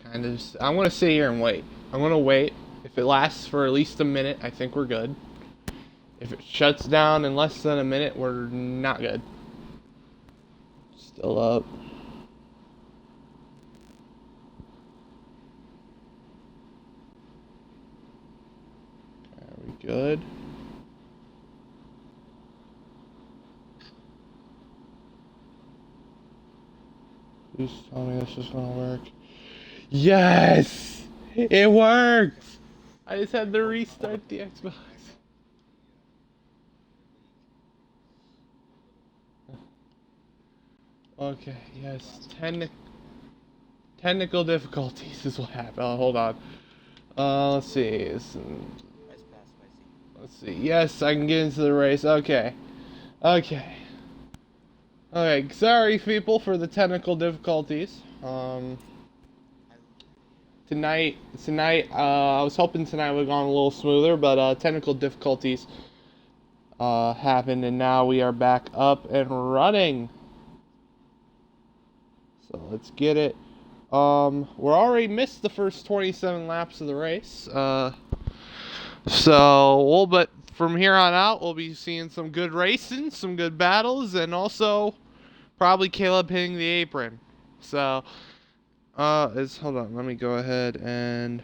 kind of. I'm gonna sit here and wait. I'm gonna wait. If it lasts for at least a minute, I think we're good. If it shuts down in less than a minute, we're not good. Still up. Are we good? Please tell me this is gonna work. Yes! It worked! I just had to restart the Xbox. Okay, yes. Technical difficulties is what happened. Oh, hold on. Let's see. Let's see. Yes, I can get into the race. Okay. Okay. Okay, sorry people for the technical difficulties. Tonight, I was hoping tonight would have gone a little smoother, but technical difficulties happened, and now we are back up and running. So let's get it. We're already missed the first 27 laps of the race. But from here on out, we'll be seeing some good racing, some good battles, and also probably Caleb hitting the apron. So, hold on, let me go ahead and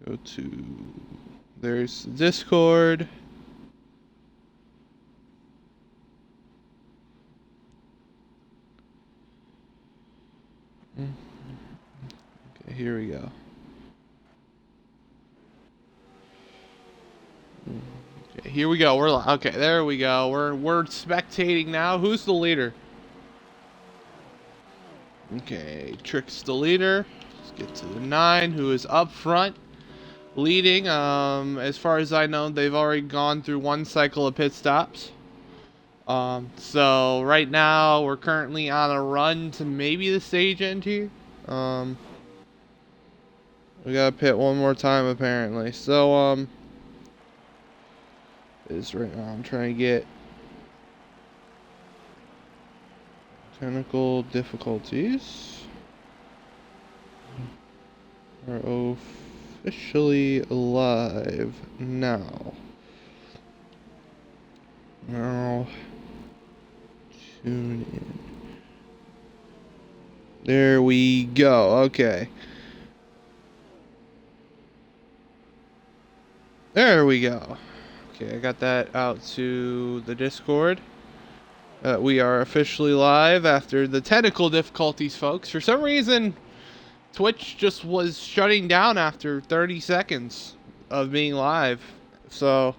go to, there's Discord. Okay, here we go. Okay, here we go. Okay, there we go. We're spectating now. Who's the leader? Okay, Trick's the leader. Let's get to the 9, who is up front, leading. As far as I know, they've already gone through one cycle of pit stops. So right now we're currently on a run to maybe the stage end here. We gotta pit one more time apparently. So is right now I'm trying to get technical difficulties are officially live now. Now tune in. There we go. Okay. There we go. Okay, I got that out to the Discord. We are officially live after the technical difficulties, folks. For some reason, Twitch just was shutting down after 30 seconds of being live. So,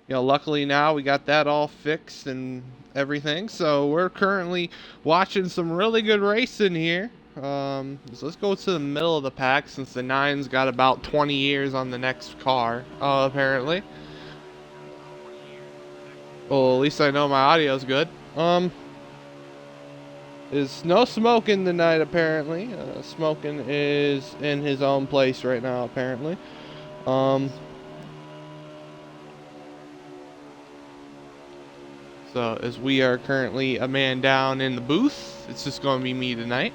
luckily now we got that all fixed and everything. So we're currently watching some really good racing here. So let's go to the middle of the pack since the 9's got about 20 years on the next car, apparently. Well, at least I know my audio's good. There's no smoking tonight, apparently. Smoking is in his own place right now, apparently. So, as we are currently a man down in the booth, it's just going to be me tonight.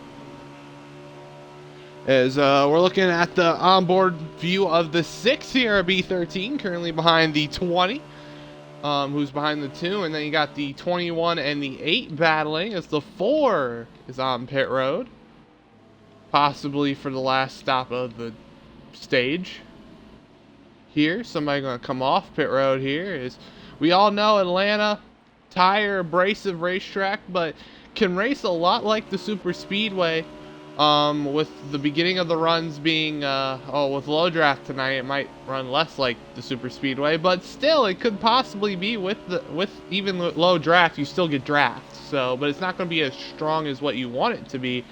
As we're looking at the onboard view of the 6 here at B13, currently behind the 20, who's behind the 2, and then you got the 21 and the 8 battling as the 4 is on pit road, possibly for the last stop of the stage. Here, somebody going to come off pit road here. Is we all know Atlanta, tire abrasive racetrack, but can race a lot like the super speedway. With the beginning of the runs being, with low draft tonight, it might run less like the super speedway, but still, it could possibly be with even low draft, you still get draft. So, but it's not going to be as strong as what you want it to be.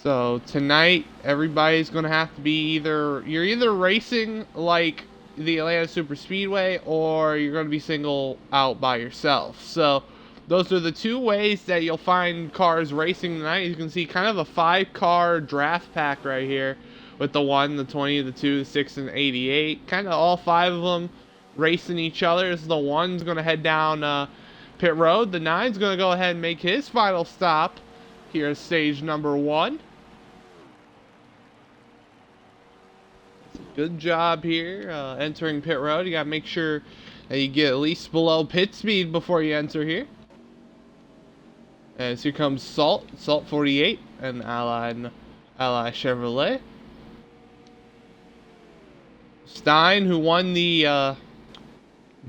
So tonight, everybody's going to have to be you're either racing like the Atlanta Super Speedway, or you're going to be single out by yourself. So those are the two ways that you'll find cars racing tonight. You can see kind of a 5-car draft pack right here with the 1, the 20, the 2, the 6, and the 88. Kind of all 5 of them racing each other. As the 1's going to head down Pit road, the 9's going to go ahead and make his final stop here at stage number 1. Good job here entering pit road. You got to make sure that you get at least below pit speed before you enter here. As here comes Salt 48 and Alohsrl. Stein, who won the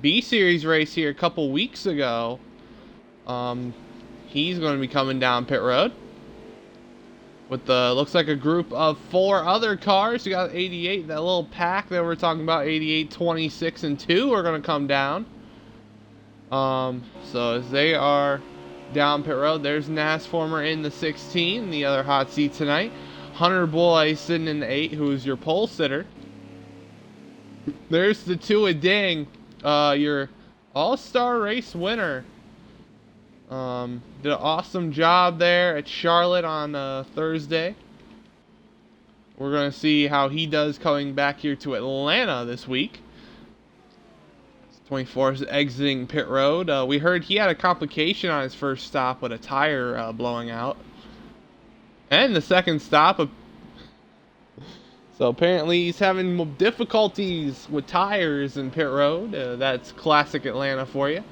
B Series race here a couple weeks ago, he's going to be coming down pit road with the looks like a group of 4 other cars. You got 88, that little pack that we're talking about, 88, 26, and 2 are going to come down. So as they are down pit road, there's Nasformer in the 16, the other hot seat tonight. Hunter Boy sitting in the 8, who's your pole sitter. There's the 2 Ding, your all-star race winner. Did an awesome job there at Charlotte on Thursday. We're going to see how he does coming back here to Atlanta this week. 24 is exiting pit road. We heard he had a complication on his first stop with a tire blowing out. And the second stop. So apparently he's having difficulties with tires in pit road. That's classic Atlanta for you.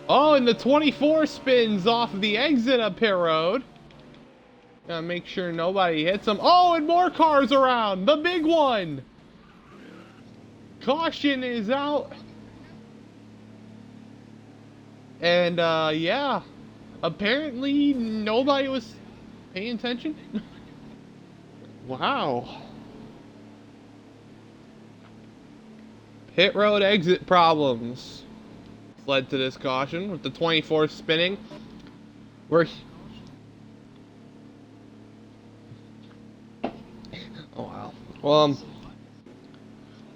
Oh, and the 24 spins off of the exit of pit road. Gotta make sure nobody hits him. Oh, and more cars around. The big one. Caution is out. And, yeah. Apparently, nobody was paying attention. Wow. Pit road exit problems led to this caution with the 24 spinning. Oh wow.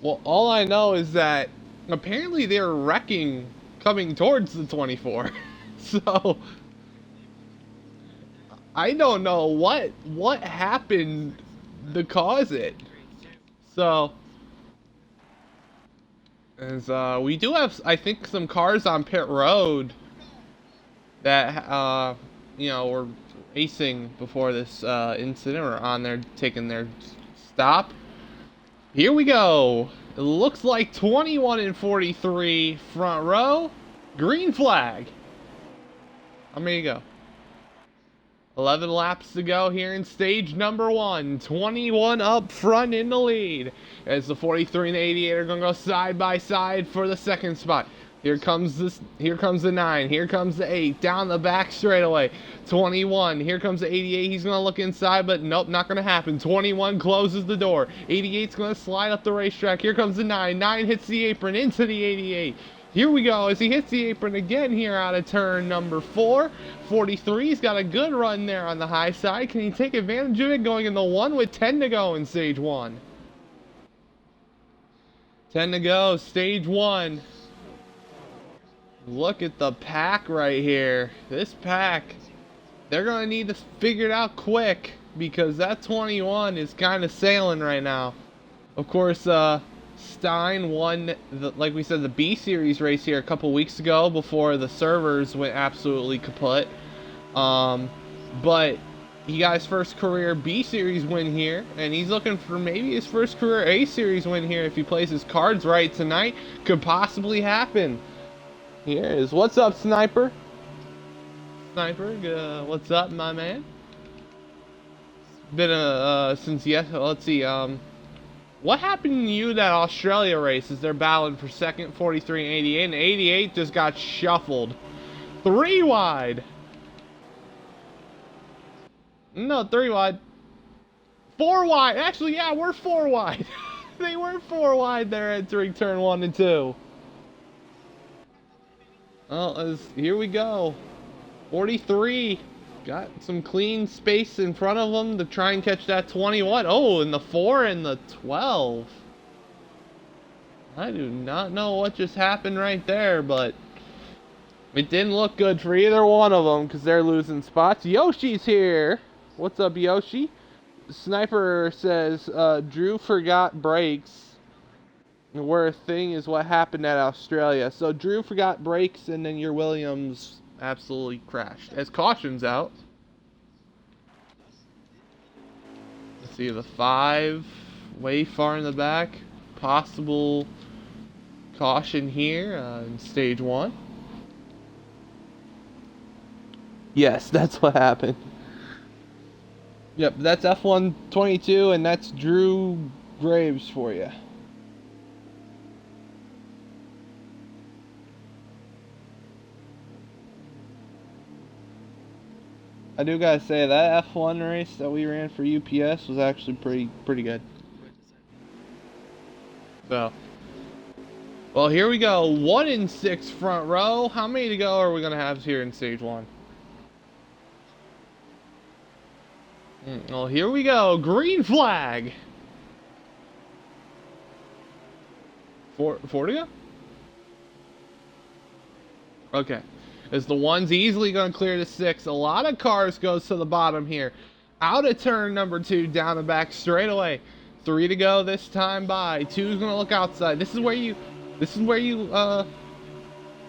Well, all I know is that apparently they're wrecking coming towards the 24. So I don't know what happened to cause it. So as we do have, I think, some cars on pit road that you know, were racing before this incident, or on there taking their stop. Here we go. It looks like 21 and 43 front row. Green flag. How many to go? 11 laps to go here in stage number 1. 21 up front in the lead. As the 43 and the 88 are going to go side by side for the second spot. Here comes the 9. Here comes the 8. Down the back straightaway. 21. Here comes the 88. He's going to look inside, but nope, not going to happen. 21 closes the door. 88's going to slide up the racetrack. Here comes the 9. 9 hits the apron into the 88. Here we go as he hits the apron again here out of turn number 4. 43's got a good run there on the high side. Can he take advantage of it going in the 1 with 10 to go in stage 1? 10 to go, stage 1. Look at the pack right here. This pack, they're going to need to figure it out quick because that 21 is kind of sailing right now. Of course, Stein won, like we said, the B Series race here a couple weeks ago before the servers went absolutely kaput. But he got his first career B Series win here, and he's looking for maybe his first career A Series win here if he plays his cards right tonight. Could possibly happen. Here is what's up, Sniper. Sniper, what's up, my man? It's been since let's see, what happened to you that Australia race as they're battling for second, 43 and 88, and 88 just got shuffled. 3 wide. No, 3 wide. 4 wide. Actually, yeah, we're 4 wide. They were 4 wide there entering turn 1 and 2. Well, here we go. 43. Got some clean space in front of them to try and catch that 21. Oh, and the 4 and the 12. I do not know what just happened right there, but it didn't look good for either one of them because they're losing spots. Yoshi's here. What's up, Yoshi? Sniper says, Drew forgot brakes. The worst thing is what happened at Australia. So Drew forgot brakes, and then your Williams absolutely crashed. As caution's out. Let's see, the 5, way far in the back. Possible caution here in stage 1. Yes, that's what happened. Yep, that's F122, and that's Drew Graves for you. I do gotta say, that F1 race that we ran for UPS was actually pretty good. So, well, here we go. 1 in 6 front row. How many to go are we gonna have here in stage 1? Well, here we go. Green flag. 4 to go? Okay. As the 1's easily going to clear the 6. A lot of cars goes to the bottom here. Out of turn number 2, down the back straightaway. 3 to go this time by. 2's going to look outside. This is where you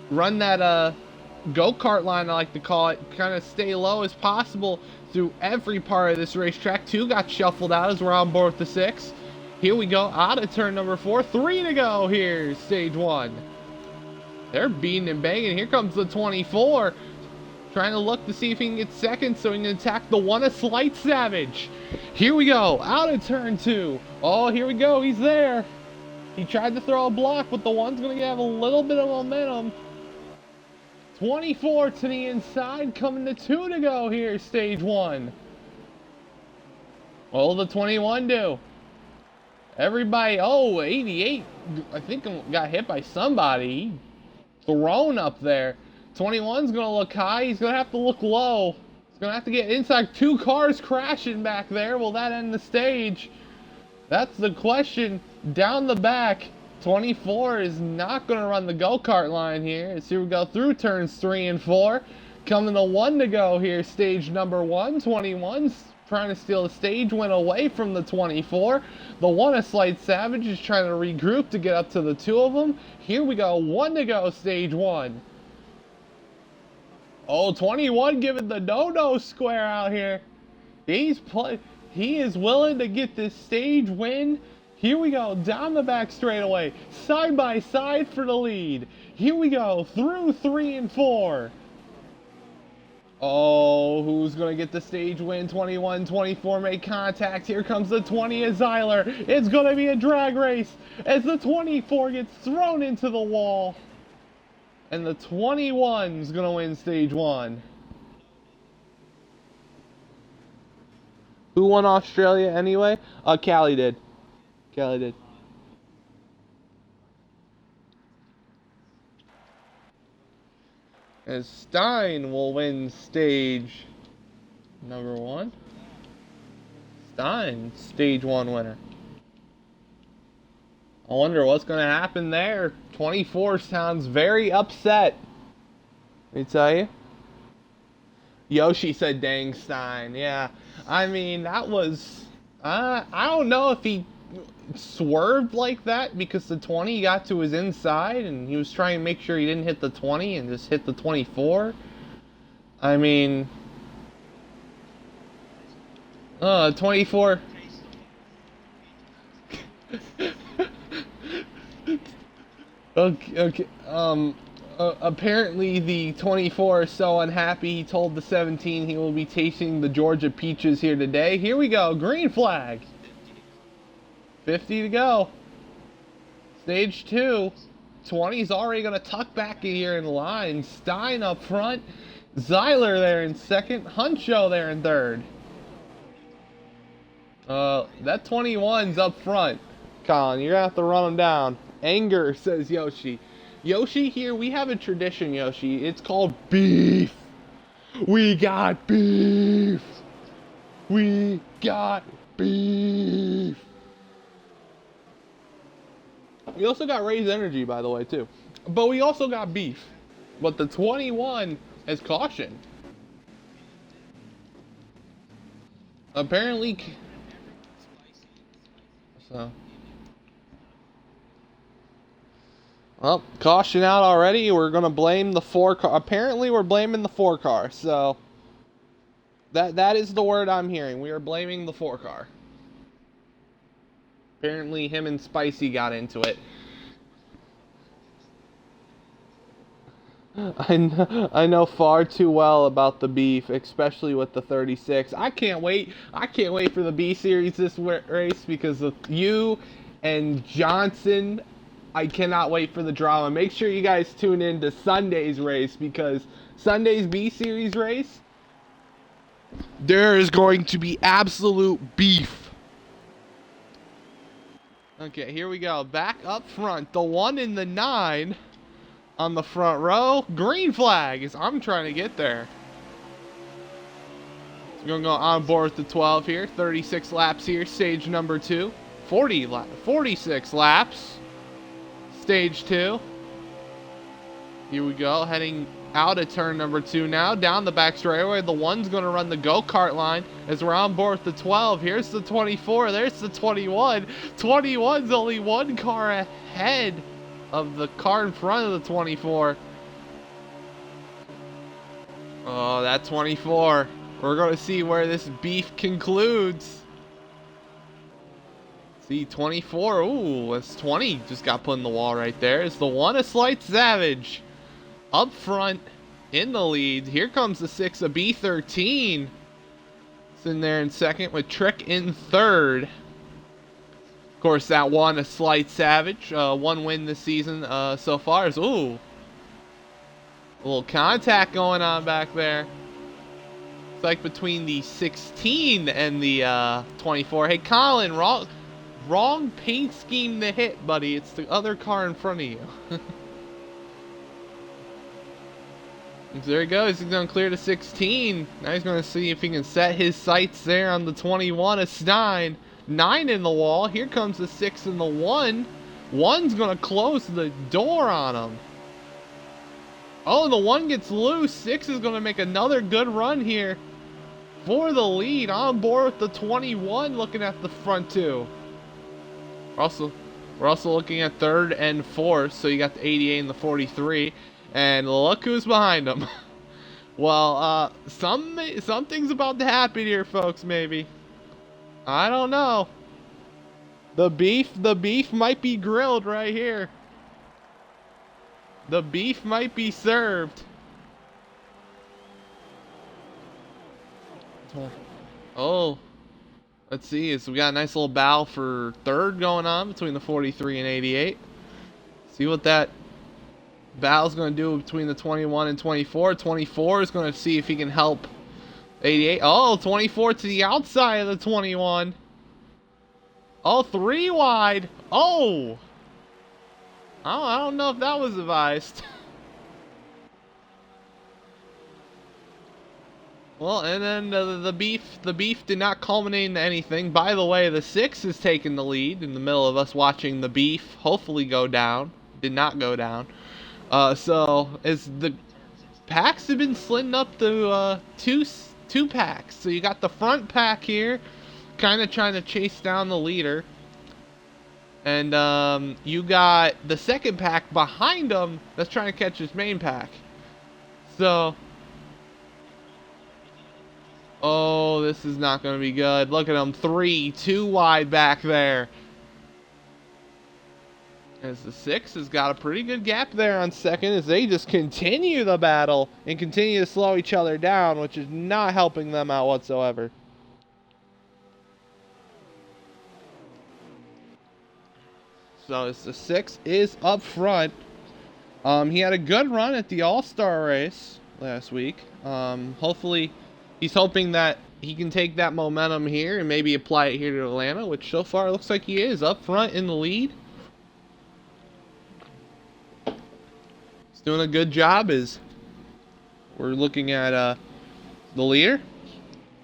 run that go-kart line, I like to call it. Kind of stay low as possible through every part of this racetrack. 2 got shuffled out as we're on board with the 6. Here we go, out of turn number 4. 3 to go here, stage 1. They're beating and banging. Here comes the 24. Trying to look to see if he can get second so he can attack the 1 a slight savage. Here we go, out of turn 2. Oh, here we go, he's there. He tried to throw a block, but the 1's going to have a little bit of momentum. 24 to the inside, coming to 2 to go here, stage 1. What will the 21 do? Everybody, 88, I think got hit by somebody. Thrown up there. 21's going to look high. He's going to have to look low. He's going to have to get inside. 2 cars crashing back there. Will that end the stage? That's the question. Down the back, 24 is not going to run the go-kart line here. So here we go through turns 3 and 4. Coming to 1 to go here, stage number 1. 21's trying to steal the stage, went away from the 24. The 1 a slight savage is trying to regroup to get up to the 2 of them. Here we go, 1 to go, stage 1. Oh, 21 giving the no-no square out here. He is willing to get this stage win. Here we go, down the back straightaway, side by side for the lead. Here we go, through 3 and 4. Oh, who's going to get the stage win? 21, 24 make contact. Here comes the 20 of Zyler. It's going to be a drag race as the 24 gets thrown into the wall. And the 21's going to win stage 1. Who won Australia anyway? Callie did. Callie did. As Stein will win stage number 1. Stein, stage 1 winner. I wonder what's going to happen there. 24 sounds very upset. Let me tell you. Yoshi said, dang Stein. Yeah, I mean, that was... I don't know if he swerved like that because the 20 got to his inside and he was trying to make sure he didn't hit the 20 and just hit the 24. I mean, 24. Okay. Apparently the 24 is so unhappy he told the 17 he will be tasting the Georgia peaches here today. Here we go, green flag. 50 to go. Stage 2. 20's already going to tuck back in here in line. Stein up front. Zyler there in second. Huncho there in third. That 21's up front. Colin, you're going to have to run him down. Anger, says Yoshi. Yoshi, here we have a tradition, Yoshi. It's called beef. We got beef. We got beef. We also got Raised Energy, by the way, too. But we also got beef. But the 21 has caution. Apparently... So... Well, caution out already. We're going to blame the 4 car. Apparently, we're blaming the 4 car. So, that is the word I'm hearing. We are blaming the 4 car. Apparently, him and Spicy got into it. I know far too well about the beef, especially with the 36. I can't wait. I can't wait for the B series this race because of you and Johnson. I cannot wait for the drama. Make sure you guys tune in to Sunday's race because Sunday's B series race, there is going to be absolute beef. Okay, here we go. Back up front. The 1 and the 9 on the front row. Green flag as I'm trying to get there. So we're going to go on board with the 12 here. 36 laps here. Stage number 2. 46 laps. Stage 2. Here we go. Heading out of turn number 2 now. Down the back straightaway. The 1's going to run the go-kart line as we're on board with the 12. Here's the 24. There's the 21. 21's only 1 car ahead of the car in front of the 24. Oh, that 24. We're going to see where this beef concludes. See, 24. Ooh, it's 20. Just got put in the wall right there. It's the 1, a slight savage. Up front, in the lead. Here comes the 6, a B13. It's in there in second with Trick in third. Of course, that 1, a slight savage. 1 win this season so far. Ooh. A little contact going on back there. It's like between the 16 and the 24. Hey, Colin, wrong paint scheme to hit, buddy. It's the other car in front of you. So there he goes. He's going to clear to 16. Now he's going to see if he can set his sights there on the 21. It's 9. 9 in the wall. Here comes the 6 and the 1. 1's going to close the door on him. Oh, the 1 gets loose. 6 is going to make another good run here for the lead. On board with the 21, looking at the front 2. We're also looking at 3rd and 4th. So you got the 88 and the 43. And look who's behind them. Well, something's about to happen here, folks, maybe. I don't know. The beef might be grilled right here. The beef might be served. Oh. Let's see. So we got a nice little battle for 3rd going on between the 43 and 88. See what that battle's going to do between the 21 and 24. 24 is going to see if he can help 88. Oh, 24 to the outside of the 21. Oh, 3 wide. Oh. I don't know if that was advised. Well, and then the beef did not culminate into anything. By the way, the 6 is taking the lead in the middle of us watching the beef hopefully go down. Did not go down. So as the packs have been slitting up to two packs. So you got the front pack here, kind of trying to chase down the leader, and you got the second pack behind them that's trying to catch his main pack. So, oh, this is not going to be good. Look at them, 2 wide back there. As the 6 has got a pretty good gap there on second as they just continue the battle and continue to slow each other down, which is not helping them out whatsoever. So as the 6 is up front. He had a good run at the All-Star race last week. Hopefully, he's hoping that he can take that momentum here and maybe apply it here to Atlanta, which so far looks like he is up front in the lead. Doing a good job as we're looking at the leader.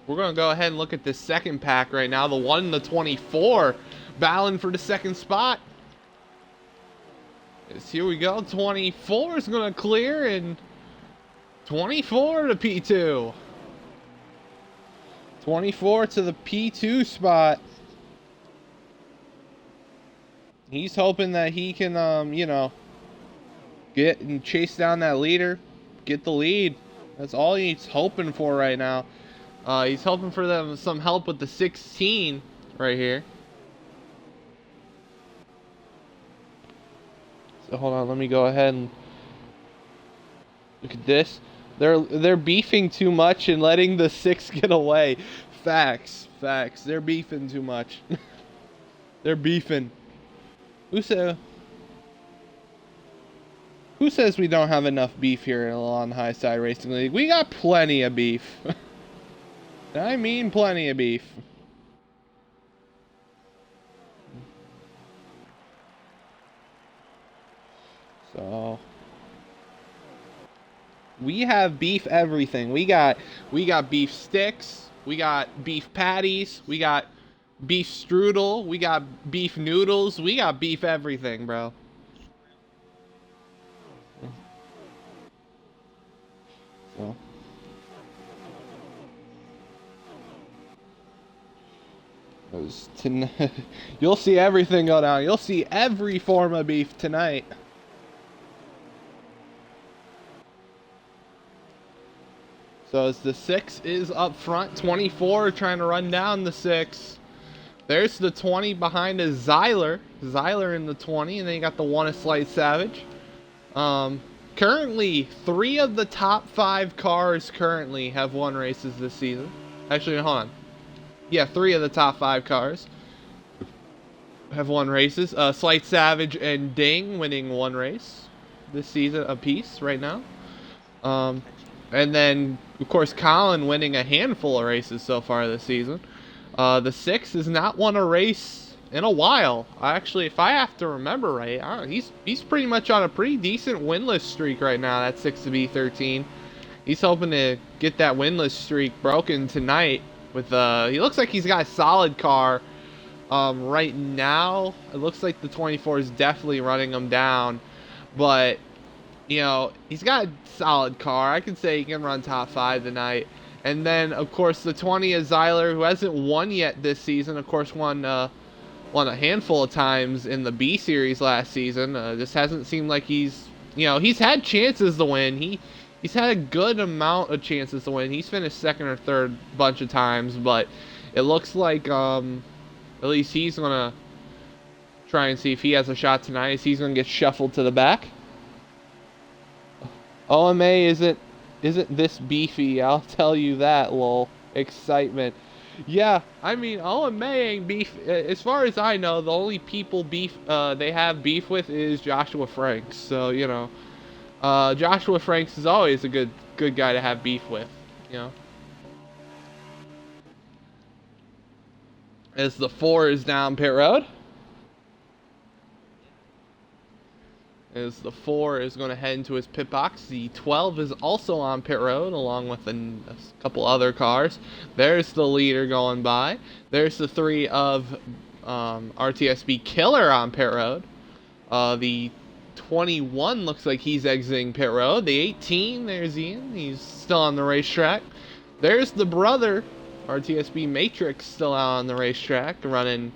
We're going to go ahead and look at this second pack right now. The 1 and the 24 battling for the second spot. Here we go. 24 is going to clear and 24 to P2. 24 to the P2 spot. He's hoping that he can, Get and chase down that leader. Get the lead. That's all he's hoping for right now. He's hoping for them some help with the 16 right here. So hold on, let me go ahead and look at this. They're beefing too much and letting the 6 get away. Facts. They're beefing too much. They're beefing. Who says we don't have enough beef here on the High Side Racing League? We got plenty of beef. I mean plenty of beef. So we have beef everything. We got beef sticks, we got beef patties, we got beef strudel, we got beef noodles, we got beef everything, bro. So you'll see everything go down. You'll see every form of beef tonight. So as the 6 is up front, 24 trying to run down the 6. There's the 20 behind is Zyler in the 20, and then you got the 1 of Slight Savage. Currently, 3 of the top 5 cars currently have won races this season. Actually, hold on. Yeah, 3 of the top 5 cars have won races. Slight Savage and Ding winning 1 race this season apiece right now. And then, of course, Colin winning a handful of races so far this season. The 6 has not won a race in a while. Actually, if I have to remember right, he's pretty much on a pretty decent winless streak right now, that 6 to B13. He's hoping to get that winless streak broken tonight. With he looks like he's got a solid car right now. It looks like the 24 is definitely running him down, but you know, he's got a solid car. I can say he can run top 5 tonight. And then, of course, the 20 is Zyler, who hasn't won yet this season. Of course, won a handful of times in the B Series last season. Just hasn't seemed like he's had chances to win. He's had a good amount of chances to win. He's finished 2nd or 3rd a bunch of times, but it looks like at least he's going to try and see if he has a shot tonight. He's going to get shuffled to the back. OMA isn't this beefy, I'll tell you that, lol. Excitement. Yeah, I mean, OMA ain't beef. As far as I know, the only people they have beef with is Joshua Franks. So, you know, Joshua Franks is always a good guy to have beef with, you know. As the 4 is down pit road. As the 4 is going to head into his pit box. The 12 is also on pit road, along with a couple other cars. There's the leader going by. There's the 3 of RTSB Killer on pit road. The 21 looks like he's exiting pit road. The 18, there's Ian. He's still on the racetrack. There's the brother, RTSB Matrix, still out on the racetrack, running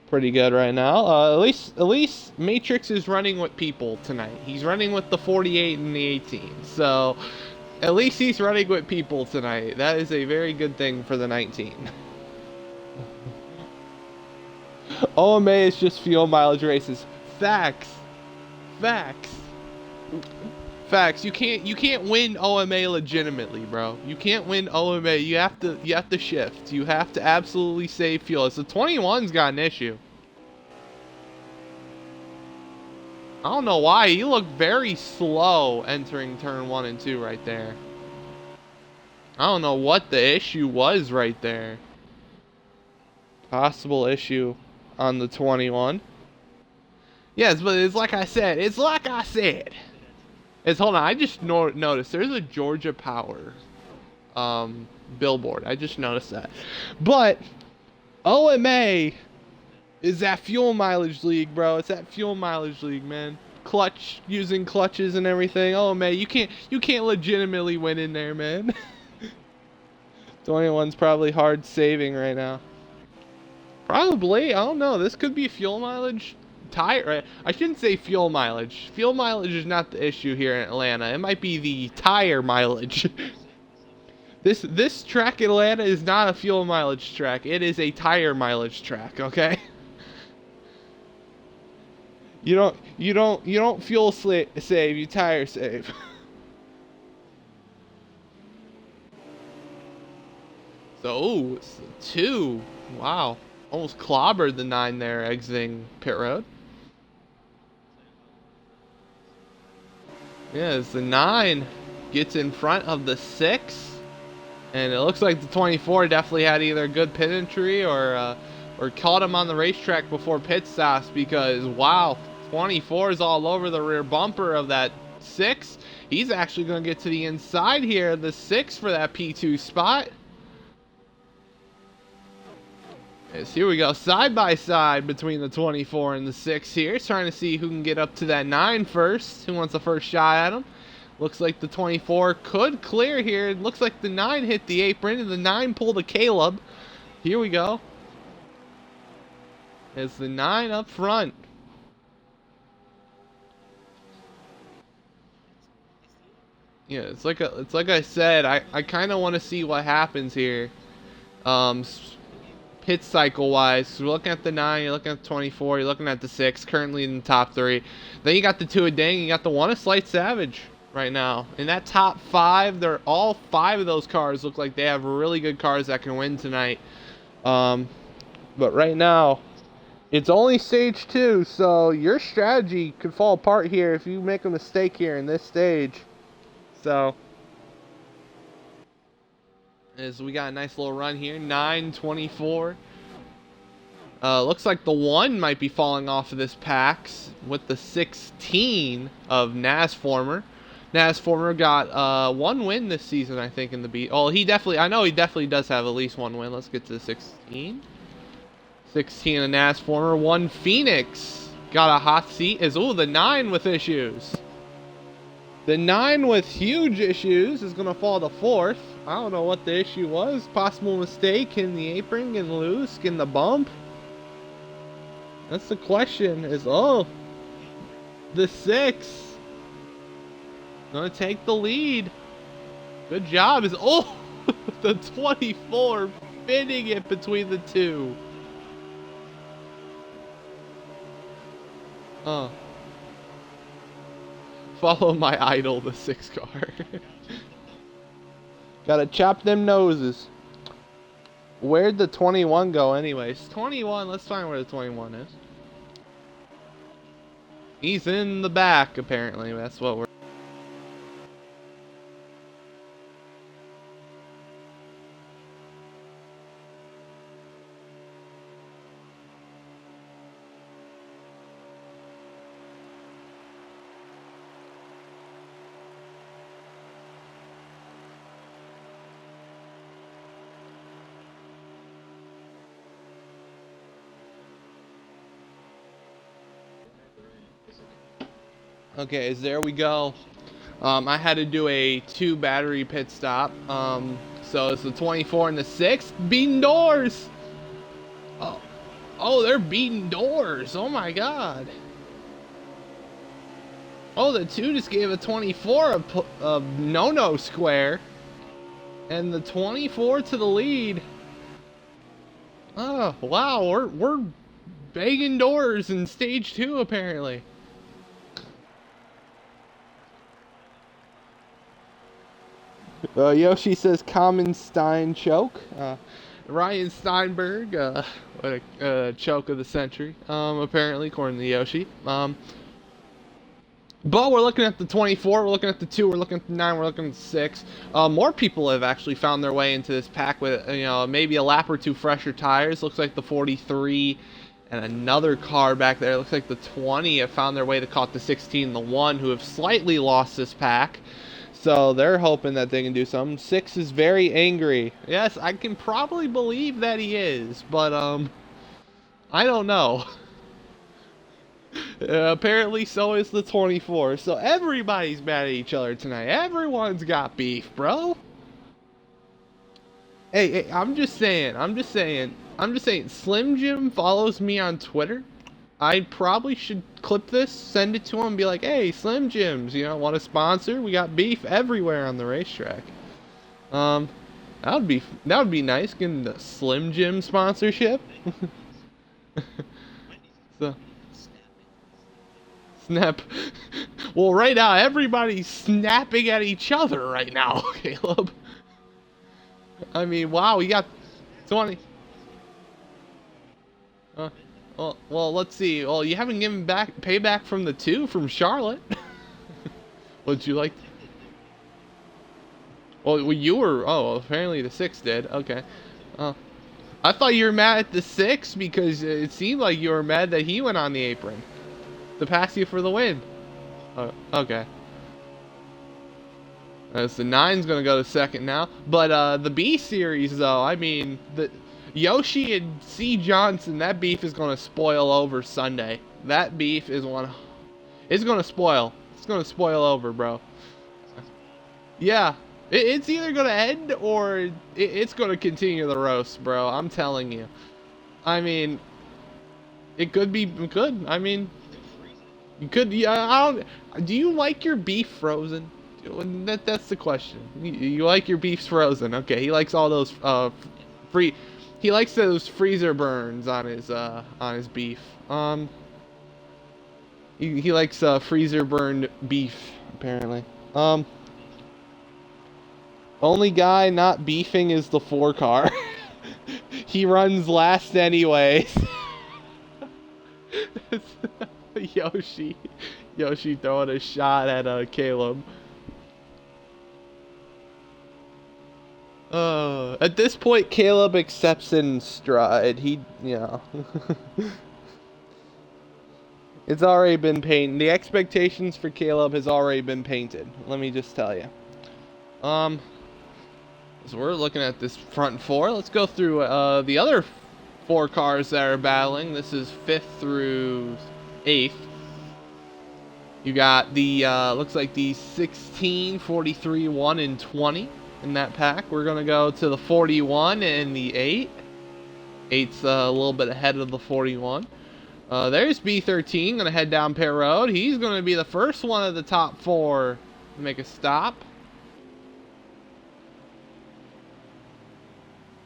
pretty good right now. At least Matrix is running with people tonight. He's running with the 48 and the 18. So at least he's running with people tonight. That is a very good thing for the 19. OMA is just fuel mileage races. Facts. You can't win OMA legitimately, bro. You can't win OMA. You have to shift. You have to absolutely save fuel. So 21's got an issue. I don't know why. He looked very slow entering turn 1 and 2 right there. I don't know what the issue was right there. Possible issue on the 21. Yes, but it's like I said. Hold on, I just noticed there's a Georgia Power billboard. I just noticed that. But OMA is that fuel mileage league, bro. It's that fuel mileage league, man. Using clutches and everything. OMA, you can't legitimately win in there, man. 21's probably hard saving right now. Probably, I don't know. This could be fuel mileage tire. I shouldn't say fuel mileage. Fuel mileage is not the issue here in Atlanta. It might be the tire mileage. This track in Atlanta is not a fuel mileage track. It is a tire mileage track. Okay. You don't fuel save. You tire save. So, ooh, it's a 2. Wow. Almost clobbered the 9 there exiting pit road. Yeah, as the 9 gets in front of the 6. And it looks like the 24 definitely had either good pit entry or caught him on the racetrack before pit stops, because, wow, 24 is all over the rear bumper of that 6. He's actually going to get to the inside here, the 6, for that P2 spot. Yes, here we go, side by side between the 24 and the 6 here, trying to see who can get up to that 9 first. Who wants the first shot at him? Looks like the 24 could clear here. It looks like the 9 hit the apron and the 9 pulled a Caleb. Here we go. It's the 9 up front. Yeah, it's like I said, I kind of want to see what happens here. Pit cycle wise, so you're looking at the 9, you're looking at the 24, you're looking at the 6, currently in the top 3. Then you got the 2 a ding, you got the 1 a slight savage right now. In that top 5, they're all 5 of those cars look like they have really good cars that can win tonight. But right now, it's only stage 2, so your strategy could fall apart here if you make a mistake here in this stage. So, as we got a nice little run here, 9:24. Looks like the 1 might be falling off of this Pax with the 16 of Nasformer. Nasformer got 1 win this season, I think, in the beat. Oh, I know he definitely does have at least 1 win. Let's get to the 16. 16 of Nasformer. 1 Phoenix got a hot seat. The 9 with issues. The 9 with huge issues is going to fall to 4th. I don't know what the issue was. Possible mistake in the apron, getting loose, getting the bump. That's the question. The 6 going to take the lead. Good job. The 24 fitting it between the 2. Follow my idol, the 6 car. Gotta chop them noses. Where'd the 21 go anyways? 21, let's find where the 21 is. He's in the back, apparently. That's what we're... Okay, there we go. I had to do a 2 battery pit stop. So it's the 24 and the 6 beating doors. Oh, they're beating doors. Oh my god. Oh, the 2 just gave a 24 a no-no square. And the 24 to the lead. Oh, wow, we're banging doors in stage 2 apparently. Yoshi says common Stein choke. Ryan Steinberg, what a choke of the century, apparently, according to Yoshi. But we're looking at the 24, we're looking at the 2, we're looking at the 9, we're looking at the 6. More people have actually found their way into this pack with, maybe a lap or 2 fresher tires. Looks like the 43 and another car back there. Looks like the 20 have found their way to caught the 16 and the 1, who have slightly lost this pack. So they're hoping that they can do something. 6 is very angry. Yes, I can probably believe that he is, but I don't know. Apparently so is the 24. So everybody's mad at each other tonight. Everyone's got beef, bro. Hey, I'm just saying. Slim Jim follows me on Twitter. I probably should clip this, send it to him, and be like, hey, Slim Jims, you know, want a sponsor? We got beef everywhere on the racetrack. That would be nice, getting the Slim Jim sponsorship. So, snap. Well, right now, everybody's snapping at each other right now, Caleb. I mean, wow, we got 20. Well, let's see. Well, you haven't given back payback from the 2 from Charlotte. Would you like? Well, you were. Oh, apparently the 6 did. Okay. I thought you were mad at the 6 because it seemed like you were mad that he went on the apron to pass you for the win. Oh, okay. As the 9's gonna go to second now, but the B series though, I mean the Yoshi and C Johnson, that beef is gonna spoil over Sunday. That beef is it's gonna spoil. It's gonna spoil over, bro. Yeah, it's either gonna end or it's gonna continue the roast, bro. I'm telling you. I mean, it could be good. I mean, you could. Yeah, I don't. Do you like your beef frozen? That's the question. You like your beefs frozen? Okay, he likes all those He likes those freezer burns on his beef. He likes freezer burned beef apparently. Only guy not beefing is the 4 car. He runs last anyways. Yoshi throwing a shot at Caleb. At this point, Caleb accepts in stride. It's already been painted. The expectations for Caleb has already been painted. Let me just tell you. So we're looking at this front 4. Let's go through the other 4 cars that are battling. This is 5th through 8th. You got the looks like the 16, 43, 1, and 20. In that pack. We're gonna go to the 41 and the 8. 8's a little bit ahead of the 41. There's B13 gonna head down pit road. He's gonna be the first one of the top 4 to make a stop.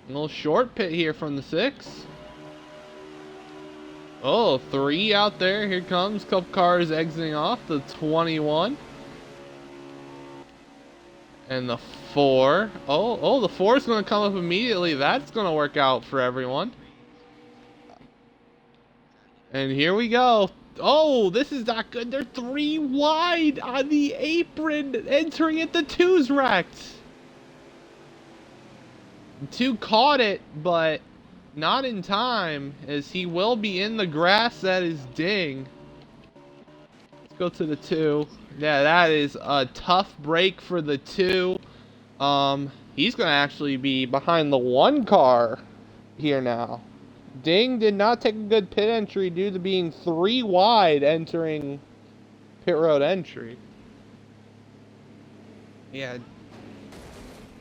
A little short pit here from the 6. Oh, 3 out there. Here comes. Couple cars exiting off the 21. And the 4. Oh, the 4 is going to come up immediately. That's going to work out for everyone. And here we go. Oh, this is not good. They're 3 wide on the apron, entering at the 2's wrecked. 2 caught it, but not in time, as he will be in the grass at his ding. Let's go to the 2. Yeah, that is a tough break for the 2. He's going to actually be behind the 1 car here now. Ding did not take a good pit entry due to being 3 wide entering pit road entry. Yeah.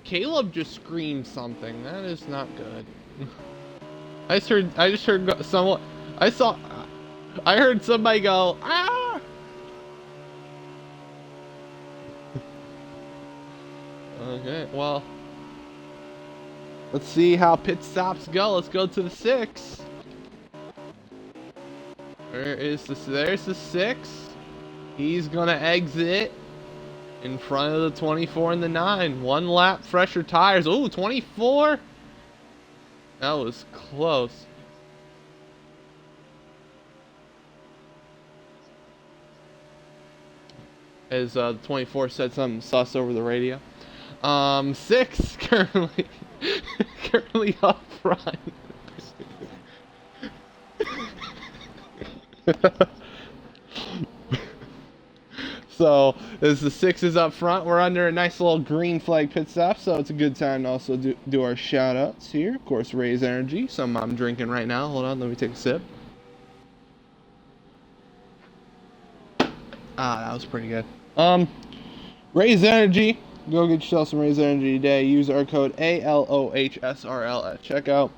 Caleb just screamed something. That is not good. I just heard someone. I heard somebody go, ah! Okay, well, let's see how pit stops go. Let's go to the 6. There's the 6. He's gonna exit in front of the 24 and the 9. 1 lap fresher tires. Ooh, 24. That was close. As the 24 said something sus over the radio. 6 currently up front. So as the 6 is up front, we're under a nice little green flag pit stop, so it's a good time to also do our shout outs here. Of course, Raise Energy, some I'm drinking right now. Hold on, let me take a sip. Ah, that was pretty good. Raise Energy. Go get yourself some Raise Energy today. Use our code ALOHSRL at checkout.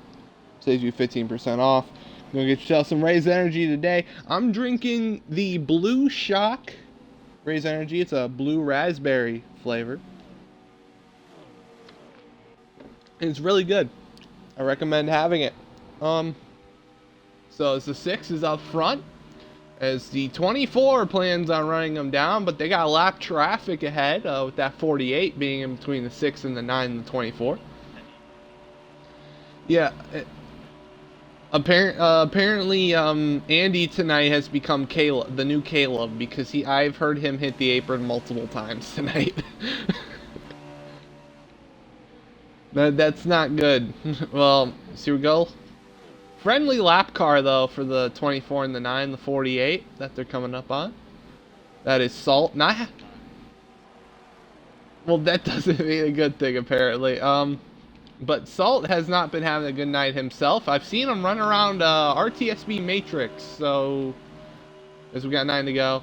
Saves you 15% off. Gonna get yourself some Raise Energy today. I'm drinking the Blue Shock Raise Energy. It's a blue raspberry flavor. It's really good. I recommend having it. So as the 6 is up front, as the 24 plans on running them down, but they got lap traffic ahead, with that 48 being in between the 6 and the 9 and the 24. Yeah. Apparently, Andy tonight has become Caleb, the new Caleb, because I've heard him hit the apron multiple times tonight. That's not good. Well, so here we go. Friendly lap car, though, for the 24 and the 9, the 48 that they're coming up on. That is Salt. Well, that doesn't mean a good thing, apparently. But Salt has not been having a good night himself. I've seen him run around RTSB Matrix, so as we got 9 to go.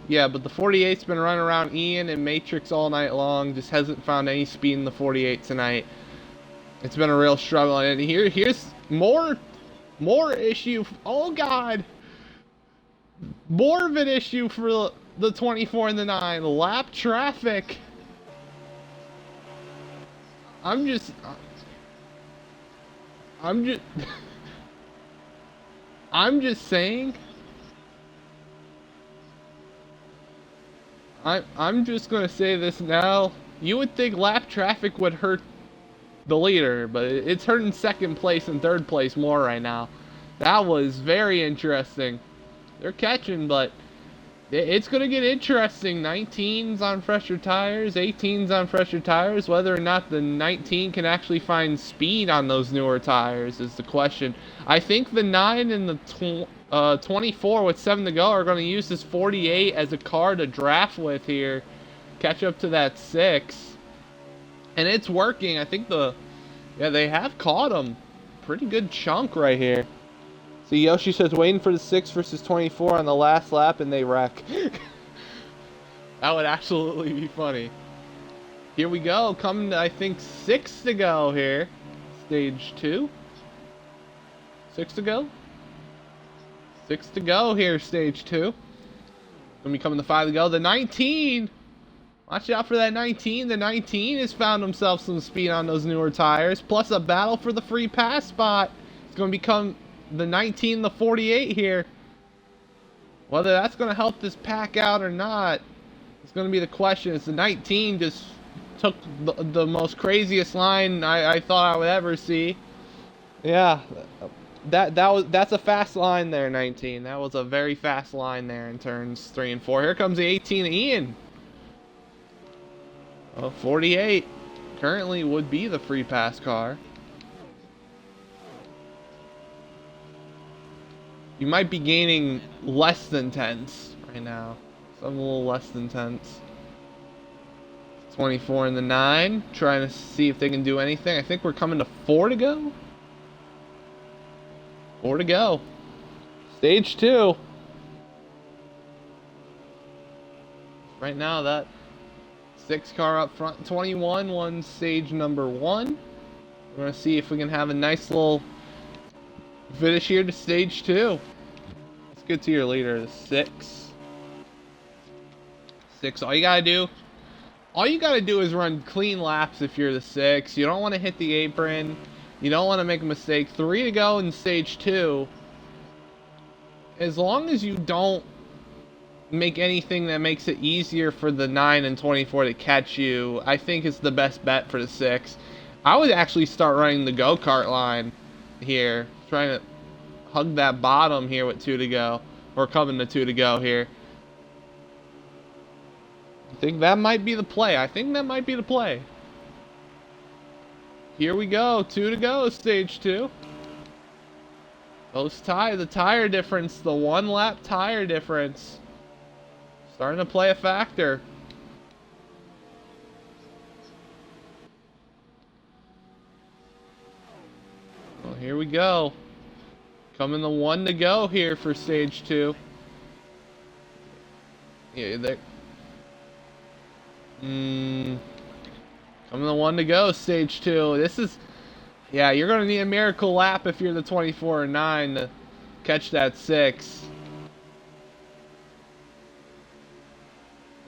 Yeah, but the 48's been running around Ian and Matrix all night long. Just hasn't found any speed in the 48 tonight. It's been a real struggle, and here's more issue. Oh God, more of an issue for the 24 and the 9. Lap traffic. I'm just saying. I'm just gonna say this now. You would think lap traffic would hurt the leader, but it's hurting second place and third place more right now. That was very interesting. They're catching, but it's going to get interesting. 19s on fresher tires, 18s on fresher tires. Whether or not the 19 can actually find speed on those newer tires is the question. I think the 9 and the 24 with 7 to go are going to use this 48 as a car to draft with here. Catch up to that 6. And it's working. I think they have caught him. Pretty good chunk right here. So Yoshi says waiting for the 6 versus 24 on the last lap and they wreck. That would absolutely be funny. Here we go. Coming to, I think, 6 to go here. Stage 2. 6 to go? 6 to go here, stage 2. Gonna be coming to 5 to go. The 19! Watch out for that 19. The 19 has found himself some speed on those newer tires. Plus a battle for the free pass spot. It's going to become the 19, the 48 here. Whether that's going to help this pack out or not, it's going to be the question. It's the 19 just took the most craziest line I thought I would ever see. Yeah, that's a fast line there, 19. That was a very fast line there in turns 3 and 4. Here comes the 18, Ian. 48 currently would be the free pass car. You might be gaining less than 10s right now. Some a little less than 10s. 24 and the 9. Trying to see if they can do anything. I think we're coming to 4 to go. 4 to go. Stage 2. Right now that 6 car up front, 21 won stage number 1. We're going to see if we can have a nice little finish here to stage 2. Let's get to your leader, the 6. 6, all you got to do is run clean laps if you're the 6. You don't want to hit the apron. You don't want to make a mistake. 3 to go in stage 2. As long as you don't make anything that makes it easier for the 9 and 24 to catch you, I think it's the best bet for the 6. I would actually start running the go-kart line here, trying to hug that bottom here with 2 to go, or coming to 2 to go here. I think that might be the play. Here we go, 2 to go, stage 2. The tire difference, the 1 lap tire difference. Starting to play a factor. Well, here we go. Coming the 1 to go here for stage 2. Yeah, there. Coming the 1 to go, stage 2. This is, yeah, you're gonna need a miracle lap if you're the 24 or 9 Catch that 6.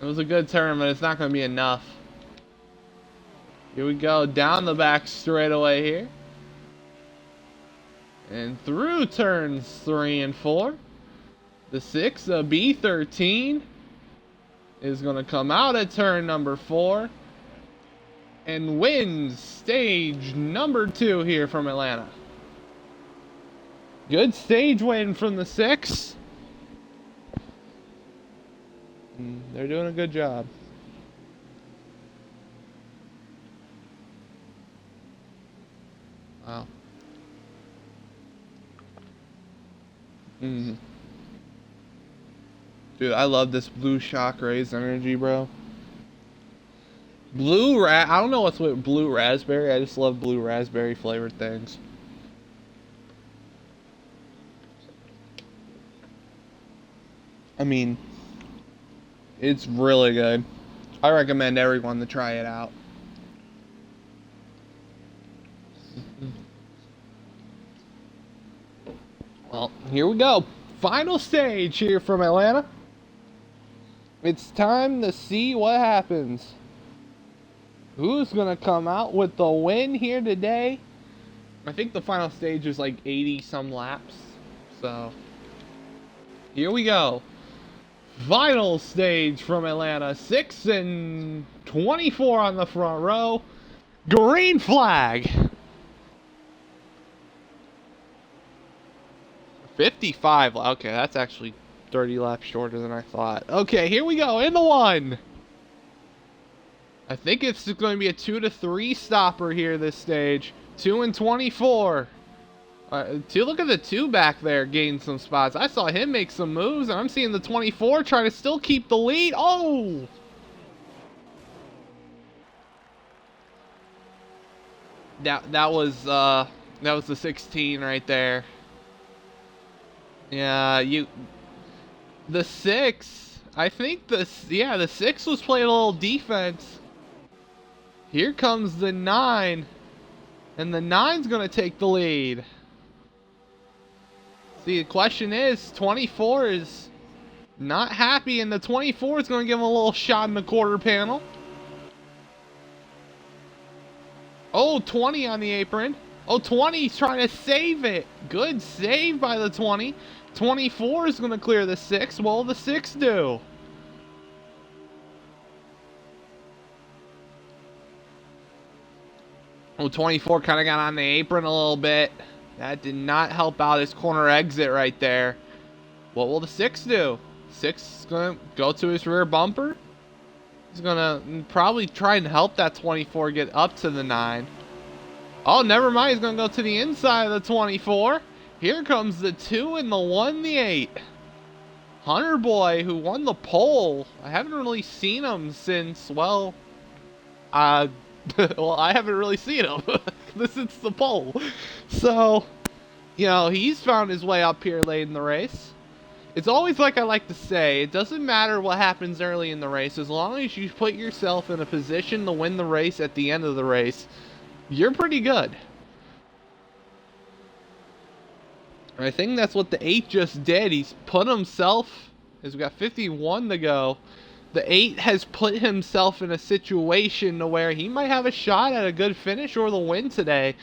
It was a good turn, but it's not going to be enough. Here we go, down the back straightaway here. And through turns 3 and 4. The 6, a B13, is going to come out at turn number 4. And wins stage number 2 here from Atlanta. Good stage win from the 6. They're doing a good job. Wow. Dude, I love this blue shock rays energy, bro. I don't know what's with blue raspberry. I just love blue raspberry flavored things. I mean, it's really good. I recommend everyone to try it out. Well, here we go. Final stage here from Atlanta. It's time to see what happens. Who's going to come out with the win here today? I think the final stage is like 80 some laps. So, here we go. Final stage from Atlanta. 6 and 24 on the front row. Green flag. 55. Okay, that's actually 30 laps shorter than I thought. Okay, here we go. In the 1. I think it's going to be a 2 to 3 stopper here this stage. 2 and 24. Look at the 2 back there gain some spots. I saw him make some moves, and I'm seeing the 24 try to still keep the lead. Oh! That was the 16 right there. Yeah, the 6. I think the 6 was playing a little defense. Here comes the 9, and the 9's gonna take the lead. See, the question is, 24 is not happy, and the 24 is gonna give him a little shot in the quarter panel. Oh, 20 on the apron. Oh, 20's trying to save it. Good save by the 20. 24 is going to clear the 6. What will the 6 do? Oh, 24 kind of got on the apron a little bit. That did not help out his corner exit right there. What will the 6 do? 6 is going to go to his rear bumper. He's going to probably try and help that 24 get up to the 9. Oh, never mind. He's going to go to the inside of the 24. Here comes the 2 and the 1, the 8. Hunter Boy, who won the pole. I haven't really seen him since, well, I haven't really seen him since the pole. So, you know, he's found his way up here late in the race. It's always like I like to say, it doesn't matter what happens early in the race. As long as you put yourself in a position to win the race at the end of the race, you're pretty good. I think that's what the 8 just did. He's put himself, as we got 51 to go, the 8 has put himself in a situation to where he might have a shot at a good finish or the win today.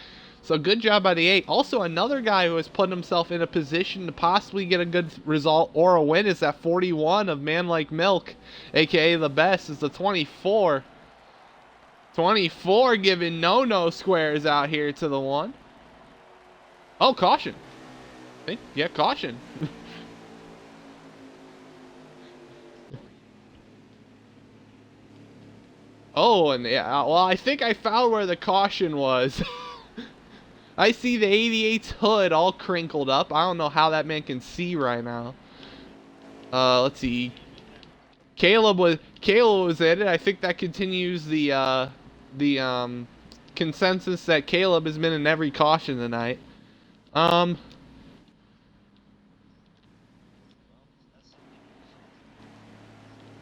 So good job by the 8. Also, another guy who has put himself in a position to possibly get a good result or a win is that 41 of Man Like Milk, aka the best, is the 24. 24 giving no squares out here to the 1. Oh, caution. Yeah, caution. Oh, and yeah, well, I think I found where the caution was. I see the 88's hood all crinkled up. I don't know how that man can see right now. Let's see. Caleb was in it. I think that continues the consensus that Caleb has been in every caution tonight.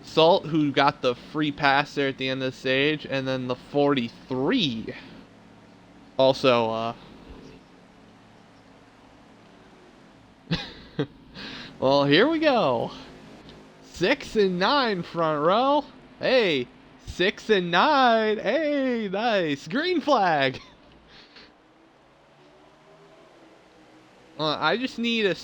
Salt, who got the free pass there at the end of the stage, and then the 43. Also, Well, here we go. 6 and 9 front row. Hey, 6 and 9. Hey, nice. Green flag. I just need a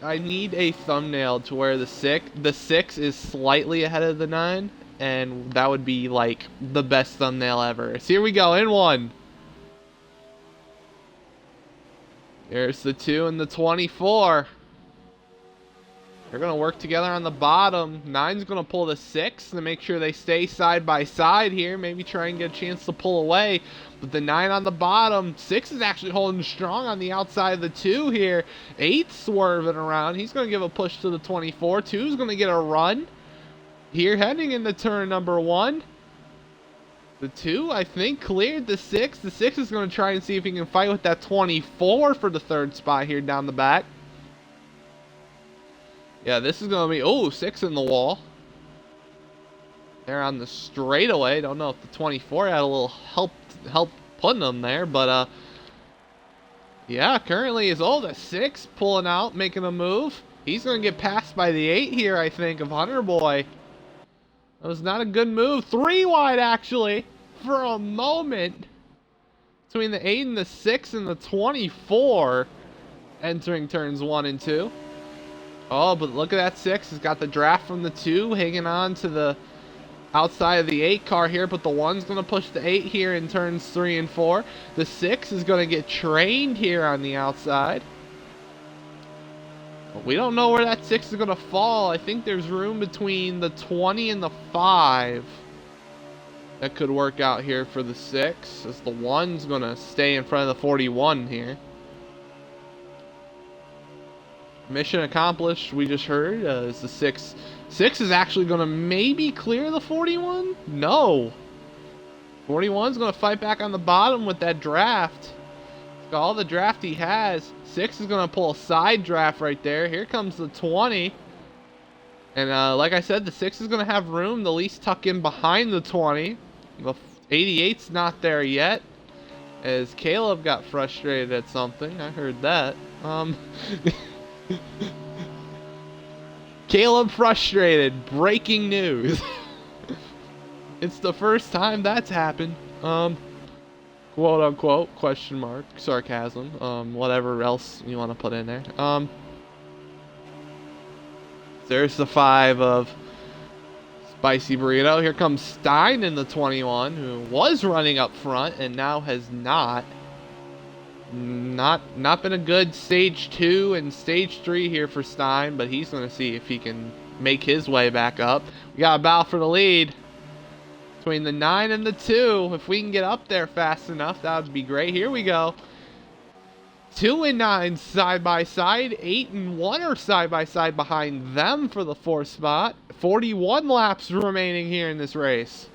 I need a thumbnail to where the 6 is slightly ahead of the 9, and that would be like the best thumbnail ever. So here we go in 1. There's the 2 and the 24. They're going to work together on the bottom. 9's going to pull the 6 to make sure they stay side by side here. Maybe try and get a chance to pull away. But the 9 on the bottom. 6 is actually holding strong on the outside of the 2 here. 8 swerving around. He's going to give a push to the 24. 2's going to get a run. Here heading into turn number 1. The 2, I think, cleared the 6. The 6 is going to try and see if he can fight with that 24 for the 3rd spot here down the back. Yeah, this is going to be, oh, 6 in the wall. They're on the straightaway. Don't know if the 24 had a little help putting them there, but, yeah, currently is, oh, the 6 pulling out, making a move. He's going to get passed by the 8 here, I think, of Hunter Boy. That was not a good move. 3 wide, actually, for a moment. Between the 8 and the 6 and the 24 entering turns 1 and 2. Oh, but look at that 6. He's got the draft from the 2 hanging on to the outside of the 8 car here, but the 1's going to push the 8 here in turns 3 and 4. The 6 is going to get trained here on the outside. But we don't know where that 6 is going to fall. I think there's room between the 20 and the 5 that could work out here for the 6, as the 1's going to stay in front of the 41 here. Mission accomplished, we just heard, is the 6. 6 is actually going to maybe clear the 41? No. 41's going to fight back on the bottom with that draft. He's got all the draft he has. 6 is going to pull a side draft right there. Here comes the 20. And like I said, the 6 is going to have room to at least tuck in behind the 20. The 88's not there yet, as Caleb got frustrated at something. I heard that. Caleb frustrated. Breaking news. It's the first time that's happened. Quote unquote, question mark, sarcasm, whatever else you want to put in there. There's the 5 of Spicy Burrito. Here comes Stein in the 21, who was running up front and now has not been a good stage 2 and stage 3 here for Stein, but he's going to see if he can make his way back up. We got a battle for the lead between the 9 and the 2. If we can get up there fast enough, that would be great. Here we go. 2 and 9 side by side. 8 and 1 are side by side behind them for the 4th spot. 41 laps remaining here in this race.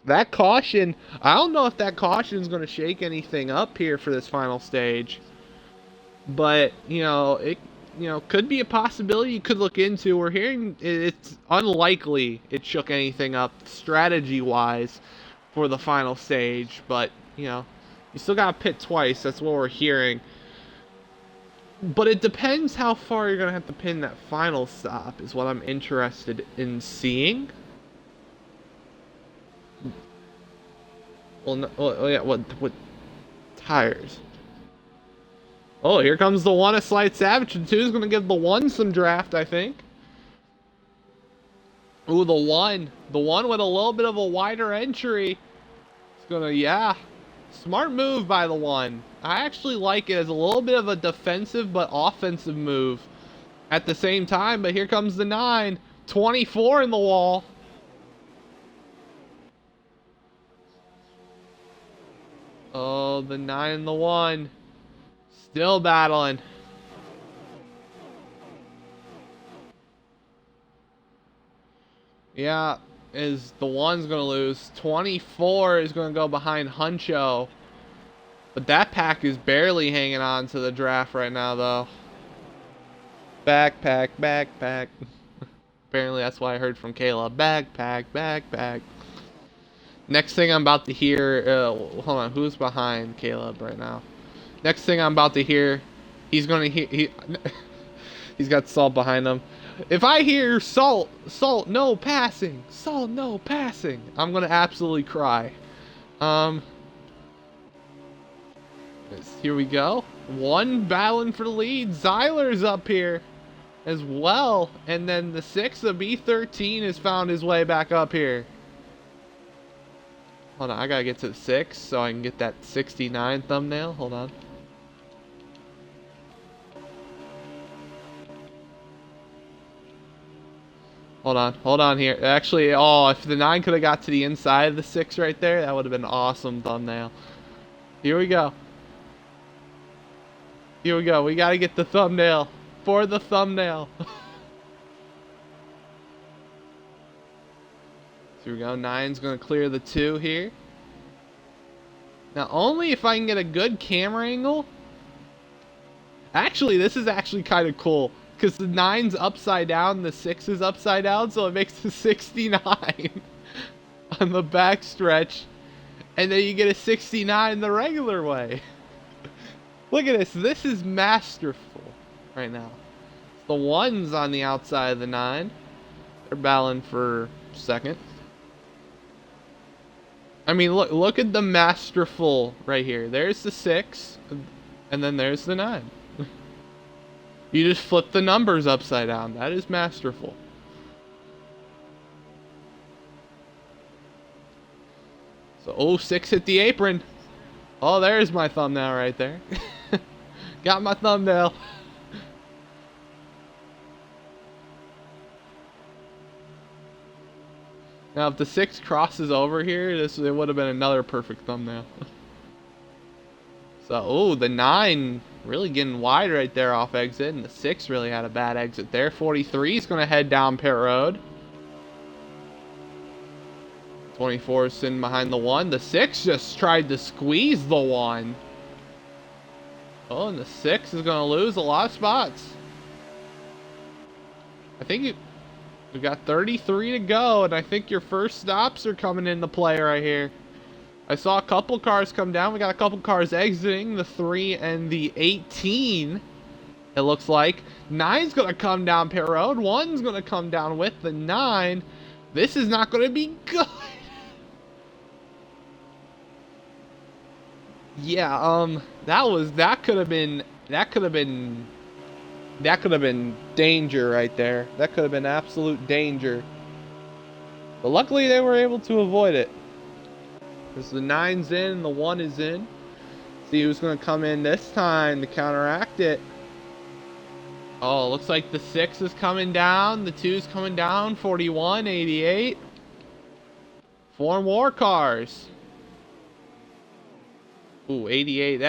That caution, I don't know if that caution is going to shake anything up here for this final stage. But, it could be a possibility you could look into. We're hearing it's unlikely it shook anything up strategy-wise for the final stage. But, you still got to pit twice. That's what we're hearing. But it depends how far you're going to have to pin that final stop is what I'm interested in seeing. Well, no, oh yeah, what tires? Oh, here comes the 1 of Slight Savage. The 2 is going to give the 1 some draft, I think. Ooh, the 1. The 1 with a little bit of a wider entry. It's going to, yeah. Smart move by the 1. I actually like it as a little bit of a defensive but offensive move at the same time. But here comes the 9. 24 in the wall. Oh, the 9 and the 1. Still battling. Yeah, is the 1's going to lose. 24 is going to go behind Huncho. But that pack is barely hanging on to the draft right now, though. Backpack, backpack. Apparently that's what I heard from Caleb. Backpack, backpack. Next thing I'm about to hear, hold on, who's behind Caleb right now? Next thing I'm about to hear, he's going to hear, He's got Salt behind him. If I hear Salt, no passing, Salt, no passing, I'm gonna absolutely cry. Here we go. One battling for the lead. Zyler's up here as well. And then the 6 of B13 has found his way back up here. Hold on, I gotta get to the 6 so I can get that 69 thumbnail. Hold on. Hold on here. Actually, oh, if the 9 could have got to the inside of the 6 right there, that would have been an awesome thumbnail. Here we go. Here we go. We gotta get the thumbnail. For the thumbnail. Here we go. 9's gonna clear the 2 here. Now, only if I can get a good camera angle. Actually, this is actually kind of cool. Because the 9's upside down, the 6 is upside down, so it makes the 69 on the back stretch. And then you get a 69 the regular way. Look at this. This is masterful right now. The 1's on the outside of the 9. They're battling for second. I mean, look at the masterful right here. There's the 6, and then there's the 9. You just flip the numbers upside down. That is masterful. So 06 hit the apron. Oh, there's my thumbnail right there. Got my thumbnail. Now, if the 6 crosses over here, it would have been another perfect thumbnail. So, oh, the 9 really getting wide right there off exit, and the 6 really had a bad exit there. 43 is going to head down pit road. 24 is sitting behind the 1. The 6 just tried to squeeze the 1. Oh, and the 6 is going to lose a lot of spots. I think we've got 33 to go, and I think your first stops are coming into play right here. I saw a couple cars come down. We got a couple cars exiting, the 3 and the 18, it looks like. 9's going to come down pit road. 1's going to come down with the 9. This is not going to be good. Yeah, that could have been danger right there. That could have been absolute danger. But luckily they were able to avoid it. Because the 9's in and the 1 is in. See who's going to come in this time to counteract it. Oh, looks like the 6 is coming down. The 2's coming down. 41, 88. 4 more cars. Ooh, 88.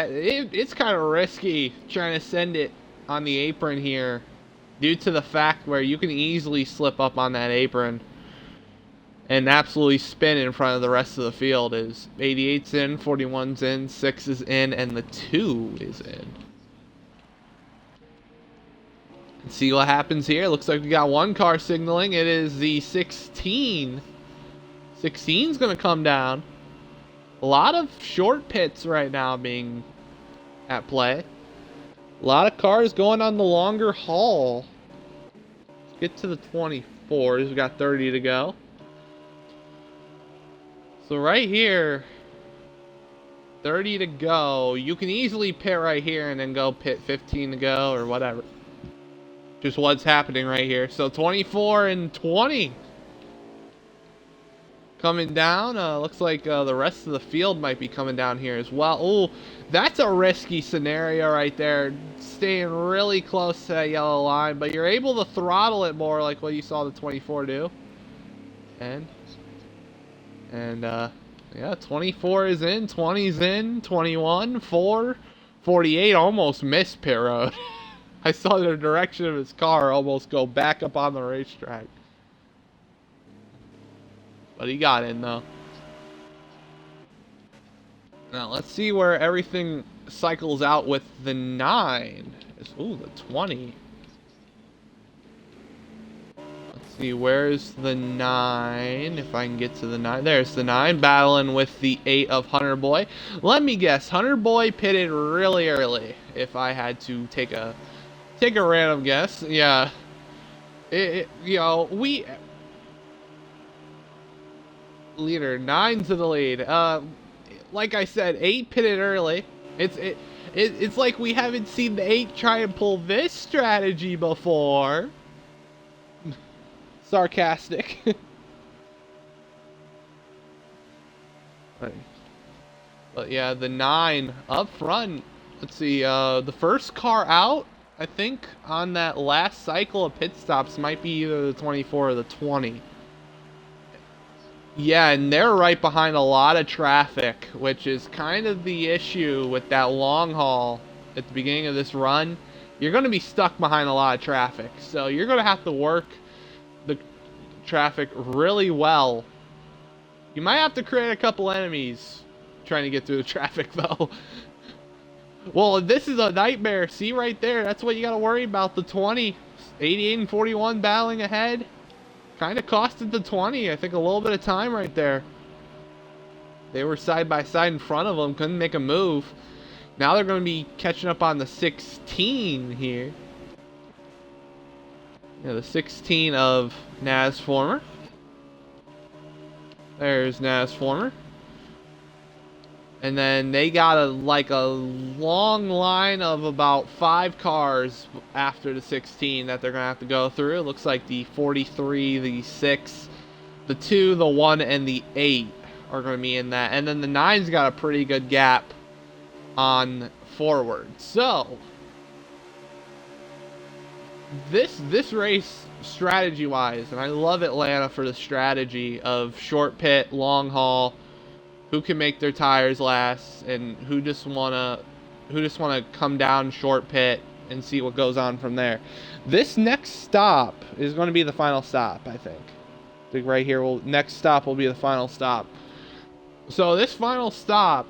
It's kind of risky trying to send it on the apron here. Due to the fact where you can easily slip up on that apron. And absolutely spin in front of the rest of the field. Is 88's in, 41's in, 6 is in, and the 2 is in. Let's see what happens here. Looks like we got 1 car signaling. It is the 16. 16's going to come down. A lot of short pits right now being at play. A lot of cars going on the longer haul. Let's get to the 24s. We got 30 to go. So right here, 30 to go. You can easily pit right here and then go pit 15 to go or whatever. Just what's happening right here. So 24 and 20 coming down. Looks like the rest of the field might be coming down here as well. Oh, that's a risky scenario right there. Staying really close to that yellow line, but you're able to throttle it more like what you saw the 24 do. And yeah, 24 is in, 20's in, 21, 4, 48 almost missed pit road. I saw the direction of his car almost go back up on the racetrack. But he got in though. Now let's see where everything cycles out with the 9. Ooh, the 20. See, where's the 9? If I can get to the 9. There's the 9 battling with the 8 of Hunter Boy. Let me guess, Hunter Boy pitted really early if I had to take a Take a random guess. Yeah. You know, we leader 9 to the lead. Like I said, 8 pitted early. It's like we haven't seen the 8 try and pull this strategy before. Sarcastic. But yeah, the 9 up front. Let's see, the first car out, I think, on that last cycle of pit stops might be either the 24 or the 20. Yeah, and they're right behind a lot of traffic, which is kind of the issue with that long haul at the beginning of this run. You're going to be stuck behind a lot of traffic, so you're going to have to work the traffic really well. You might have to create a couple enemies trying to get through the traffic, though. Well, this is a nightmare. See right there, that's what you got to worry about. The 20, 88 and 41 battling ahead. Kind of costed the 20, I think, a little bit of time right there. They were side by side in front of them, couldn't make a move. Now they're going to be catching up on the 16 here. Yeah, the 16 of Nasformer. There's Nasformer. And then they got a long line of about 5 cars after the 16 that they're going to have to go through. It looks like the 43, the 6, the 2, the 1, and the 8 are going to be in that. And then the 9's got a pretty good gap on forward. So, this race, strategy-wise, and I love Atlanta for the strategy of short pit, long haul, who can make their tires last, and who just wanna come down short pit and see what goes on from there. This next stop is going to be the final stop, I think. I think right here, next stop will be the final stop. So this final stop,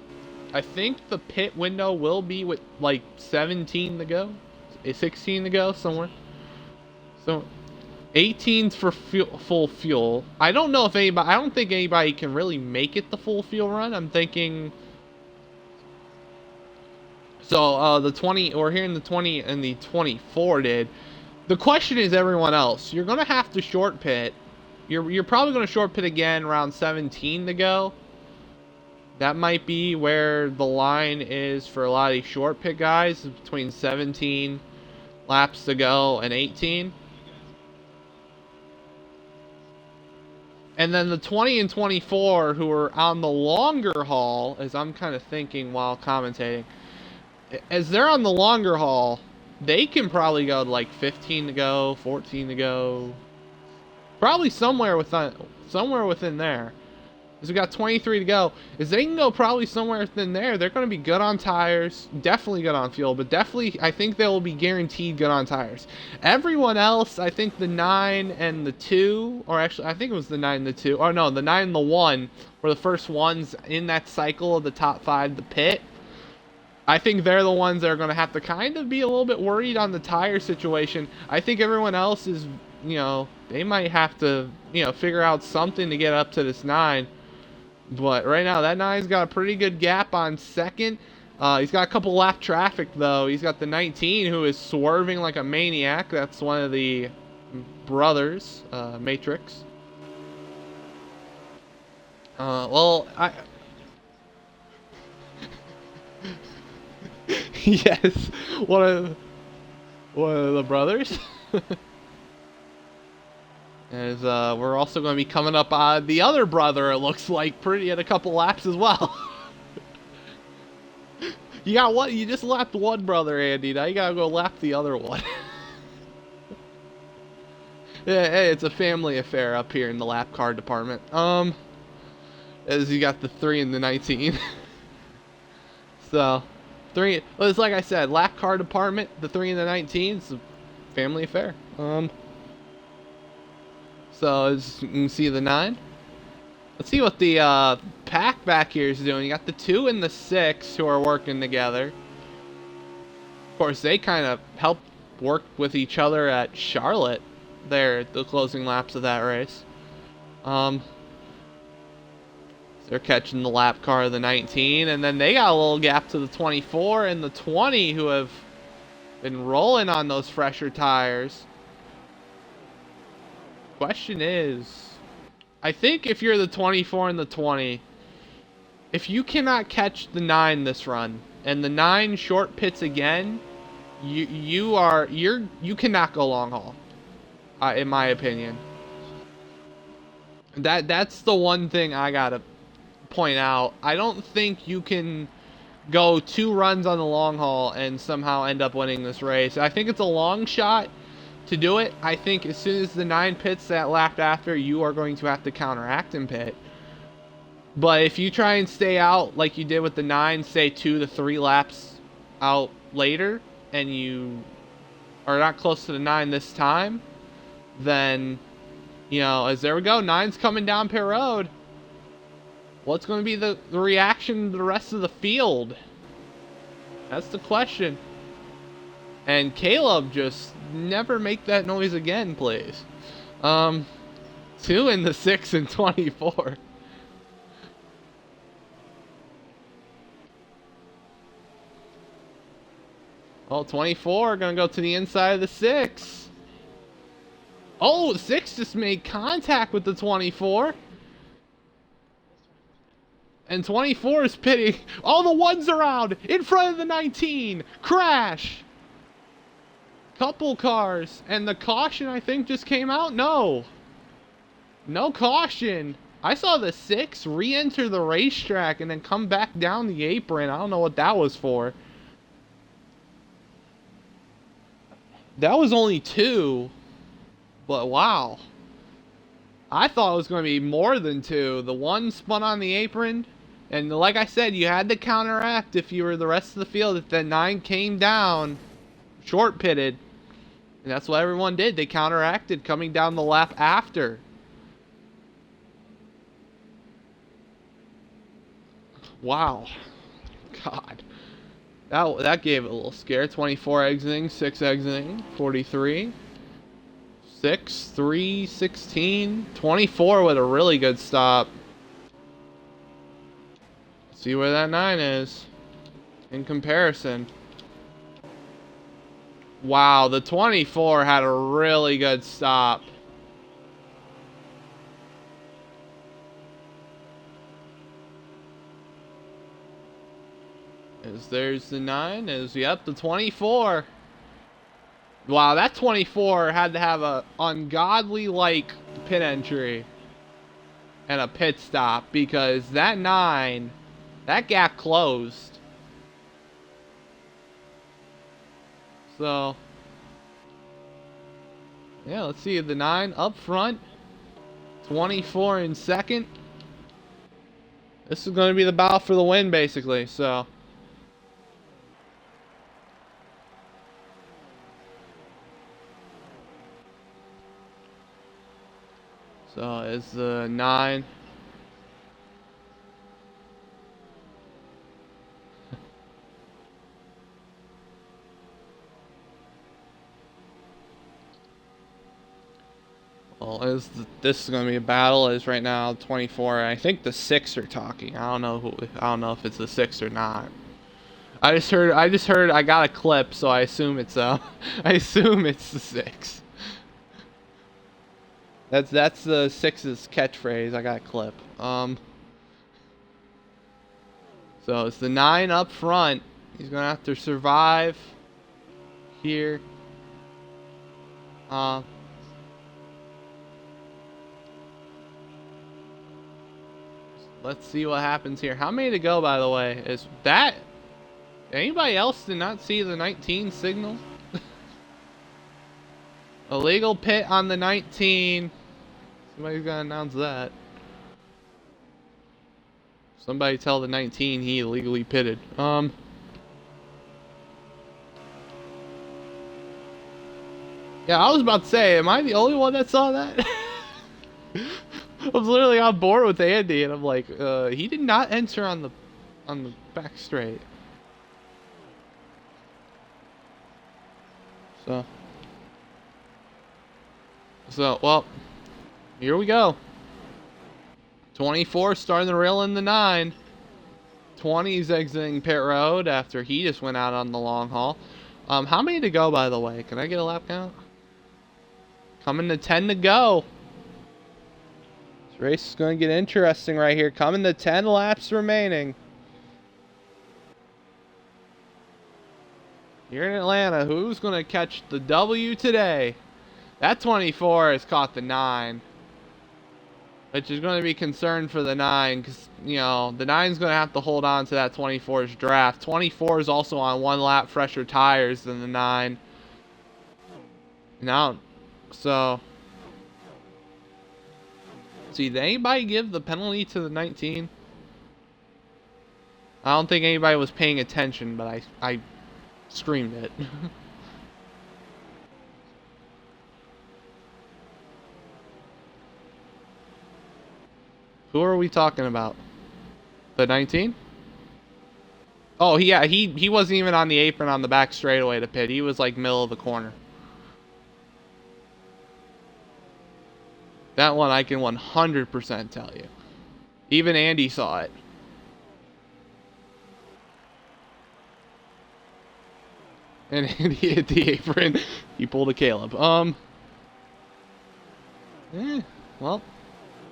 I think the pit window will be with like 17 to go, 16 to go somewhere. So 18's for full fuel. I don't know if anybody, I don't think anybody can really make it the full fuel run. I'm thinking, so the 20, we're hearing the 20 and the 24 did. The question is everyone else. You're going to have to short pit. You're probably going to short pit again around 17 to go. That might be where the line is for a lot of these short pit guys, between 17 laps to go and 18. And then the 20 and 24 who are on the longer haul, as I'm kind of thinking while commentating, as they're on the longer haul, they can probably go to like 15 to go, 14 to go, probably somewhere within there. As we got 23 to go, as they can go probably somewhere within there, they're going to be good on tires, definitely good on fuel, but definitely I think they will be guaranteed good on tires. Everyone else, I think the 9 and the 2, or actually I think it was the 9 and the 2, or no, the 9 and the 1 were the first ones in that cycle of the top 5 to pit. I think they're the ones that are going to have to kind of be a little bit worried on the tire situation. I think everyone else is, they might have to, figure out something to get up to this 9. But right now, that 9's got a pretty good gap on second. He's got a couple lap traffic, though. He's got the 19, who is swerving like a maniac. That's one of the brothers, Matrix. Yes, one of the brothers. As we're also going to be coming up on the other brother, it looks like, pretty at a couple laps as well. You got what? You just lapped one brother, Andy. Now you gotta go lap the other one. Yeah, hey, it's a family affair up here in the lap car department. As you got the 3 and the 19. So, 3. Well, it's like I said, lap car department, the 3 and the 19 is a family affair. So as you can see the 9. Let's see what the pack back here is doing. You got the 2 and the 6 who are working together. Of course, they kind of helped work with each other at Charlotte there at the closing laps of that race. They're catching the lap car of the 19, and then they got a little gap to the 24 and the 20 who have Been rolling on those fresher tires. Question is, I think if you're the 24 and the 20, if you cannot catch the 9 this run, and the 9 short pits again, you cannot go long haul, in my opinion. That's the one thing I gotta point out. I don't think you can go 2 runs on the long haul and somehow end up winning this race. I think it's a long shot to do it. I think as soon as the 9 pits that lap after, you are going to have to counteract and pit. But if you try and stay out like you did with the 9, say 2 to 3 laps out later, and you are not close to the 9 this time, then, you know, as there we go, 9's coming down pit road. What's going to be the reaction of the rest of the field? That's the question. And Caleb, just never make that noise again, please. 2 in the 6 and 24. Well, 24 gonna go to the inside of the 6. Oh, the 6 just made contact with the 24. And 24 is pitting. All the ones around in front of the 19. Crash. Couple cars. And the caution, I think, just came out. No. No caution. I saw the 6 re-enter the racetrack and then come back down the apron. I don't know what that was for. That was only 2. But wow. I thought it was going to be more than 2. The 1 spun on the apron. And like I said, you had to counteract if you were the rest of the field. If that 9 came down, short pitted. And that's what everyone did. They counteracted coming down the lap after. Wow. God. That gave it a little scare. 24 exiting, 6 exiting, 43. 6, 3, 16. 24 with a really good stop. See where that 9 is in comparison. Wow, the 24 had a really good stop. There's the 9. Yep, the 24. Wow, that 24 had to have a ungodly like pit entry and a pit stop, because that 9, that gap closed. So, yeah, let's see the 9 up front, 24 in second. This is going to be the battle for the win, basically. So, is the 9. Well, this is going to be a battle. Is right now 24. I think the 6 are talking. I don't know if it's the 6 or not. I just heard. I got a clip, so I assume it's I assume it's the 6. That's the 6's catchphrase. I got a clip. So it's the 9 up front. He's gonna have to survive here. Let's see what happens here. How many to go, by the way? Is that... Anybody else did not see the 19 signal? Illegal pit on the 19. Somebody's gonna announce that. Somebody tell the 19 he illegally pitted. Yeah, I was about to say, am I the only one that saw that? I was literally on board with Andy, and I'm like, he did not enter on the back straight. So, well, here we go. 24 starting the rail in the 9. 20's exiting pit road after he just went out on the long haul. How many to go, by the way? Can I get a lap count? Coming to 10 to go. This race is going to get interesting right here. Coming to 10 laps remaining. Here in Atlanta, who's going to catch the W today? That 24 has caught the 9. Which is going to be concerned for the 9 because, you know, the 9's going to have to hold on to that 24's draft. 24 is also on 1 lap fresher tires than the 9. Now, so, did anybody give the penalty to the 19? I don't think anybody was paying attention, but I screamed it. Who are we talking about? The 19? Oh, yeah, he wasn't even on the apron on the back straightaway to pit. He was like middle of the corner. That one I can 100% tell you. Even Andy saw it. And Andy hit the apron. He pulled a Caleb. Well, here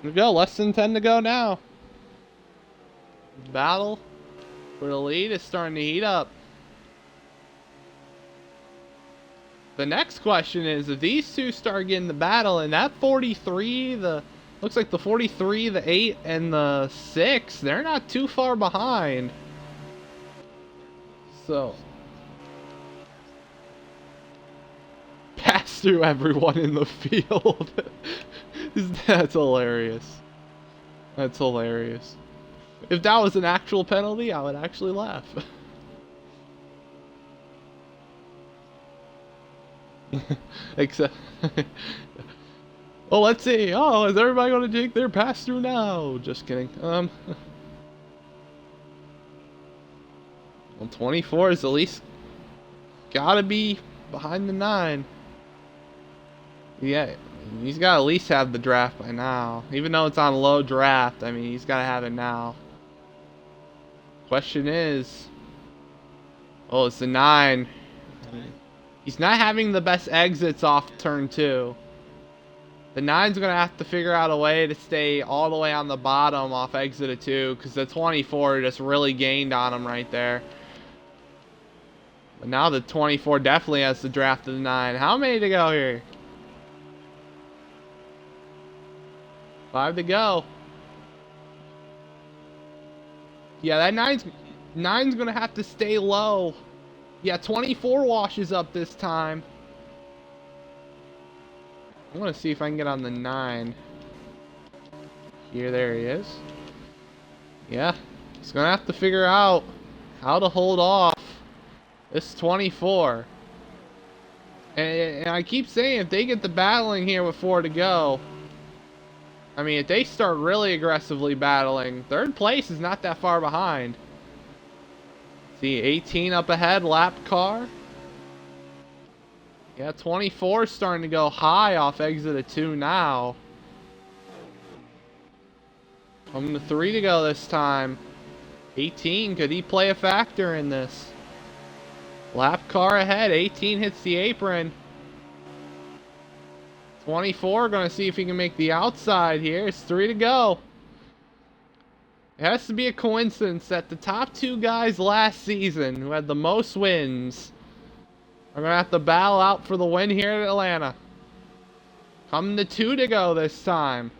we go. Less than 10 to go now. Battle for the lead is starting to heat up. The next question is, if these two start getting the battle, and that 43, looks like the 43, the 8, and the 6, they're not too far behind. So, pass through everyone in the field. That's hilarious. That's hilarious. If that was an actual penalty, I would actually laugh. Except, well, let's see. Oh, is everybody going to take their pass through now? Just kidding. Well, 24 is at least gotta be behind the 9. Yeah, he's got to at least have the draft by now. Even though it's on low draft, I mean, he's got to have it now. Question is, oh, it's the 9. He's not having the best exits off turn 2. The 9's going to have to figure out a way to stay all the way on the bottom off exit of 2, because the 24 just really gained on him right there. But now the 24 definitely has the draft of the 9. How many to go here? 5 to go. Yeah, that 9's gonna have to stay low. Yeah, 24 washes up this time. I want to see if I can get on the 9. Here, there he is. Yeah, he's gonna have to figure out how to hold off this 24. And I keep saying, if they get the battling here with 4 to go, I mean, if they start really aggressively battling, 3rd place is not that far behind. See, 18 up ahead, lap car. Yeah, 24 is starting to go high off exit of 2 now. Coming to 3 to go this time. 18, could he play a factor in this? Lap car ahead, 18 hits the apron. 24 gonna see if he can make the outside here. It's 3 to go. It has to be a coincidence that the top 2 guys last season who had the most wins are gonna have to battle out for the win here at Atlanta. Coming to 2 to go this time.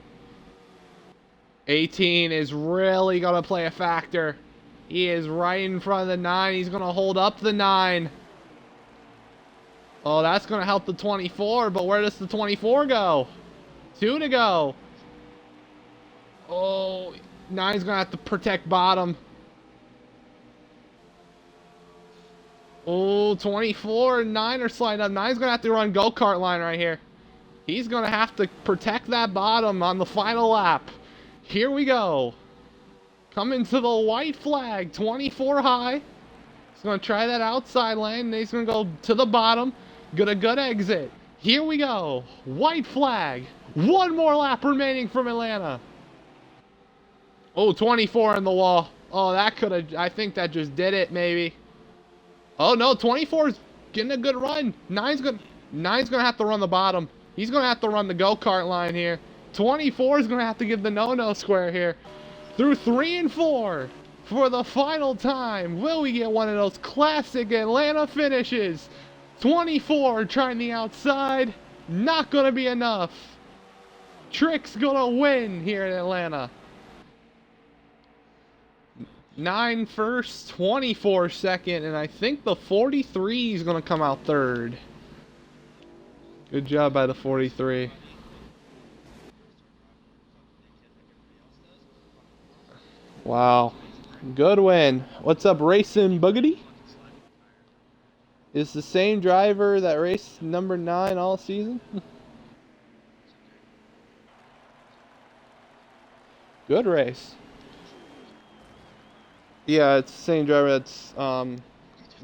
18 is really gonna play a factor. He is right in front of the 9. He's gonna hold up the 9. Oh, that's going to help the 24, but where does the 24 go? 2 to go. Oh, 9's going to have to protect bottom. Oh, 24 and 9 are sliding up. 9's going to have to run go-kart line right here. He's going to have to protect that bottom on the final lap. Here we go. Coming to the white flag. 24 high. He's going to try that outside lane. And he's going to go to the bottom. Get a good exit. Here we go. White flag. 1 more lap remaining from Atlanta. Oh, 24 in the wall. Oh, that could have... I think that just did it, maybe. Oh, no. 24's... getting a good run. Nine's gonna have to run the bottom. He's gonna have to run the go-kart line here. 24 is gonna have to give the no-no square here. Through 3 and 4 for the final time. Will we get one of those classic Atlanta finishes? 24 trying the outside. Not gonna be enough. Trick's gonna win here in Atlanta. 9 first, 24 second, and I think the 43 is gonna come out third. Good job by the 43. Wow. Good win. What's up, Racing Boogity? Is the same driver that raced number 9 all season? Good race. Yeah, it's the same driver that's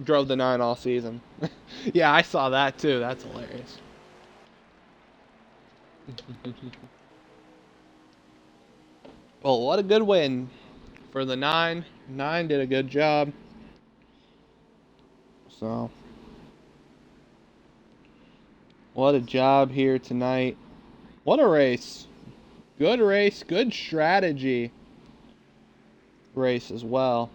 drove the 9 all season. Yeah, I saw that too. That's hilarious. Well, what a good win for the 9. 9 did a good job. So, what a job here tonight. What a race. Good race, good strategy race as well.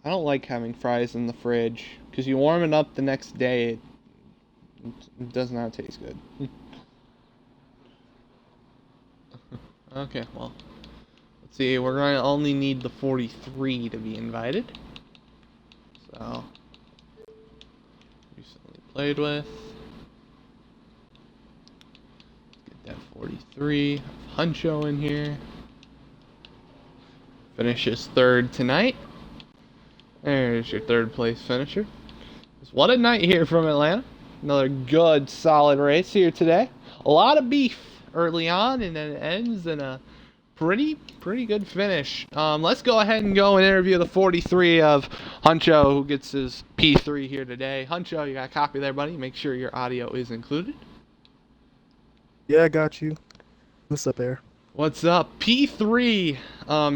I don't like having fries in the fridge because you warm it up the next day, it does not taste good. Okay, well, let's see, we're going to only need the 43 to be invited. So, recently played with. Get that 43. Huncho in here. Finishes third tonight. There's your third place finisher. What a night here from Atlanta. Another good, solid race here today. A lot of beef early on, and then it ends in a pretty good finish. Let's go ahead and go and interview the 43 of Huncho, who gets his P3 here today. Huncho, you got a copy there, buddy? Make sure your audio is included. Yeah, I got you. What's up, Air? What's up? P3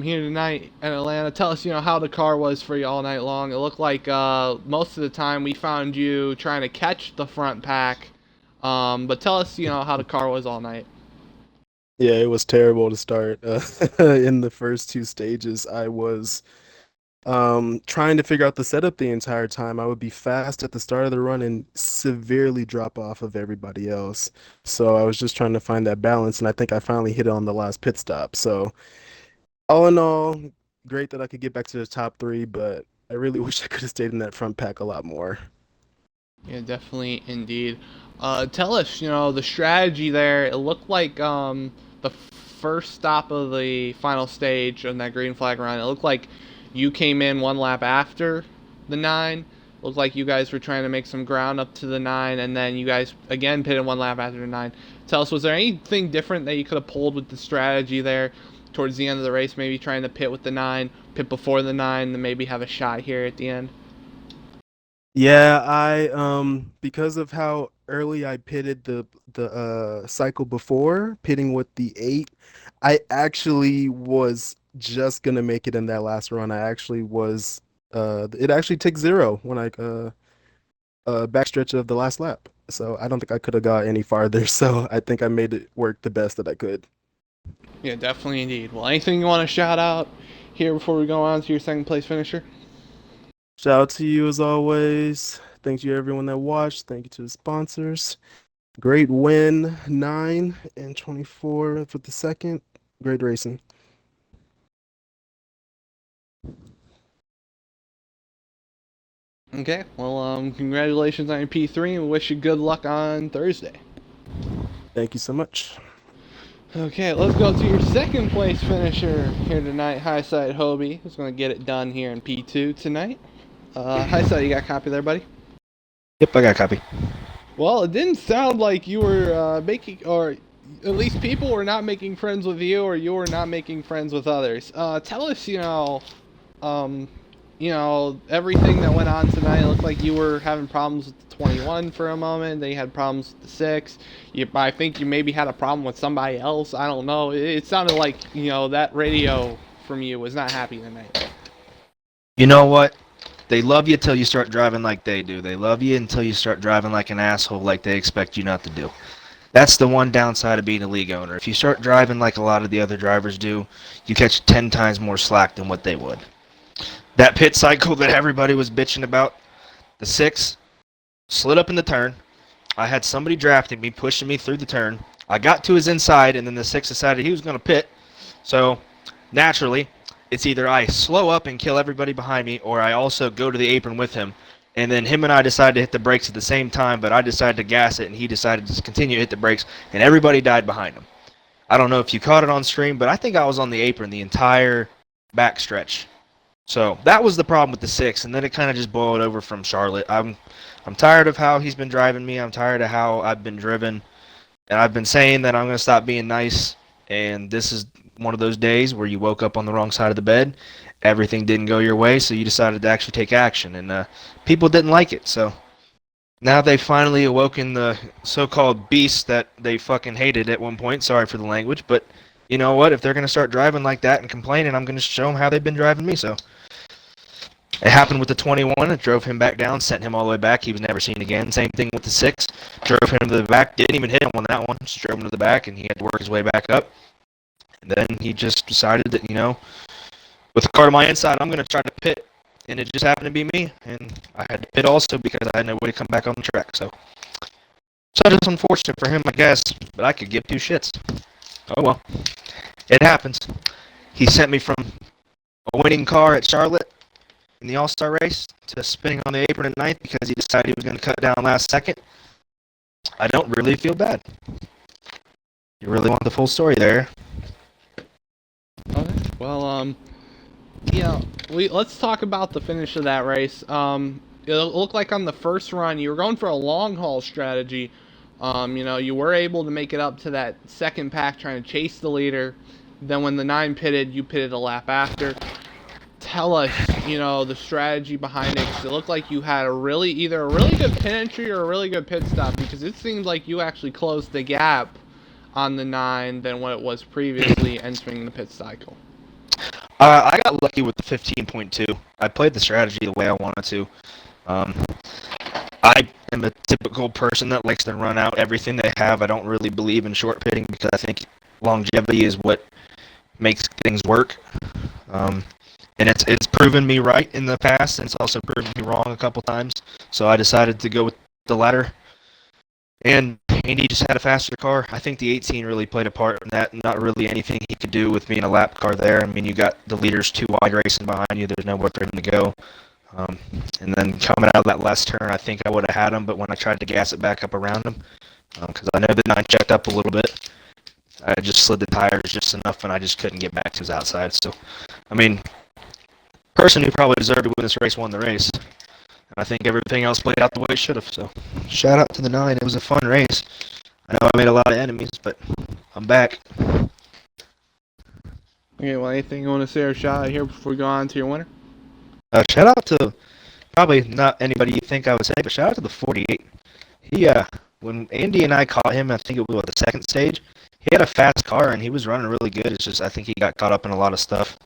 here tonight in Atlanta. Tell us, how the car was for you all night long. It looked like most of the time we found you trying to catch the front pack. But tell us, how the car was all night. Yeah, it was terrible to start. In the first 2 stages, I was trying to figure out the setup the entire time. I would be fast at the start of the run and severely drop off of everybody else. So I was just trying to find that balance, and I think I finally hit it on the last pit stop. So all in all, great that I could get back to the top 3, but I really wish I could have stayed in that front pack a lot more. Yeah, definitely, indeed. Tell us, the strategy there. It looked like the first stop of the final stage on that green flag run, it looked like you came in 1 lap after the 9. Looked like you guys were trying to make some ground up to the 9, and then you guys again pitted 1 lap after the 9. Tell us, was there anything different that you could have pulled with the strategy there towards the end of the race? Maybe trying to pit with the 9, pit before the 9, and maybe have a shot here at the end? Yeah, I because of how early I pitted the cycle before, pitting with the 8, I actually was just gonna make it in that last run. I actually was it actually took 0 when I backstretch of the last lap. So I don't think I could have got any farther. So I think I made it work the best that I could. Yeah, definitely indeed. Well, anything you want to shout out here before we go on to your second place finisher? Shout out to you as always. Thank you everyone that watched. Thank you to the sponsors. Great win, 9 and 24 for the second. Great racing. Okay, well, congratulations on your P3, and we wish you good luck on Thursday. Thank you so much. Okay, let's go to your second place finisher here tonight, Highside Hobie, who's going to get it done here in P2 tonight. Highside, you got a copy there, buddy? Yep, I got a copy. Well, it didn't sound like you were making, or at least people were not making friends with you, or you were not making friends with others. Tell us, everything that went on tonight. It looked like you were having problems with the 21 for a moment. Then you had problems with the 6. I think you maybe had a problem with somebody else. I don't know. It sounded like, that radio from you was not happy tonight. You know what? They love you till you start driving like they do. They love you until you start driving like an asshole like they expect you not to do. That's the one downside of being a league owner. If you start driving like a lot of the other drivers do, you catch 10 times more slack than what they would. That pit cycle that everybody was bitching about, the 6 slid up in the turn. I had somebody drafting me, pushing me through the turn. I got to his inside, and then the 6 decided he was going to pit. So, naturally, it's either I slow up and kill everybody behind me, or I also go to the apron with him. And then him and I decided to hit the brakes at the same time, but I decided to gas it, and he decided to continue to hit the brakes, and everybody died behind him. I don't know if you caught it on stream, but I think I was on the apron the entire back stretch. So that was the problem with the 6, and then it kind of just boiled over from Charlotte. I'm tired of how he's been driving me. I'm tired of how I've been driven, and I've been saying that I'm going to stop being nice, and this is one of those days where you woke up on the wrong side of the bed. Everything didn't go your way, so you decided to actually take action, and people didn't like it. So now they finally awoken the so-called beast that they fucking hated at one point. Sorry for the language, but you know what? If they're going to start driving like that and complaining, I'm going to show them how they've been driving me. So it happened with the 21. It drove him back down, sent him all the way back. He was never seen again. Same thing with the 6. Drove him to the back. Didn't even hit him on that one. Just drove him to the back, and he had to work his way back up. And then he just decided that, with the car to my inside, I'm going to try to pit. And it just happened to be me. And I had to pit also because I had no way to come back on the track. So it's unfortunate for him, I guess. But I could give 2 shits. Oh, well. It happens. He sent me from a winning car at Charlotte in the All-Star race to spinning on the apron at 9th because he decided he was going to cut down last second. I don't really feel bad. You really want the full story there. Okay. Well, let's talk about the finish of that race. It looked like on the first run you were going for a long haul strategy. You were able to make it up to that second pack trying to chase the leader. Then when the 9 pitted, you pitted a lap after. Tell us, the strategy behind it, because it looked like you had either a really good pit entry or a really good pit stop, because it seemed like you actually closed the gap on the 9 than what it was previously entering the pit cycle. I got lucky with the 15.2. I played the strategy the way I wanted to. I am a typical person that likes to run out everything they have. I don't really believe in short pitting because I think longevity is what makes things work. And it's proven me right in the past, and it's also proven me wrong a couple times. So I decided to go with the latter. And Andy just had a faster car. I think the 18 really played a part in that. Not really anything he could do with being a lap car there. I mean, you got the leaders too wide racing behind you. There's nowhere for him to go. And then coming out of that last turn, I think I would have had him, but when I tried to gas it back up around him, because I know the 9 checked up a little bit, I just slid the tires just enough, and I just couldn't get back to his outside. So, I mean, person who probably deserved to win this race won the race. And I think everything else played out the way it should have. So, shout out to the 9. It was a fun race. I know I made a lot of enemies, but I'm back. Okay, well, anything you want to say or shout out here before we go on to your winner? Shout out to probably not anybody you think I would say, but shout out to the 48. He, when Andy and I caught him, I think it was the second stage, he had a fast car and he was running really good. It's just I think he got caught up in a lot of stuff.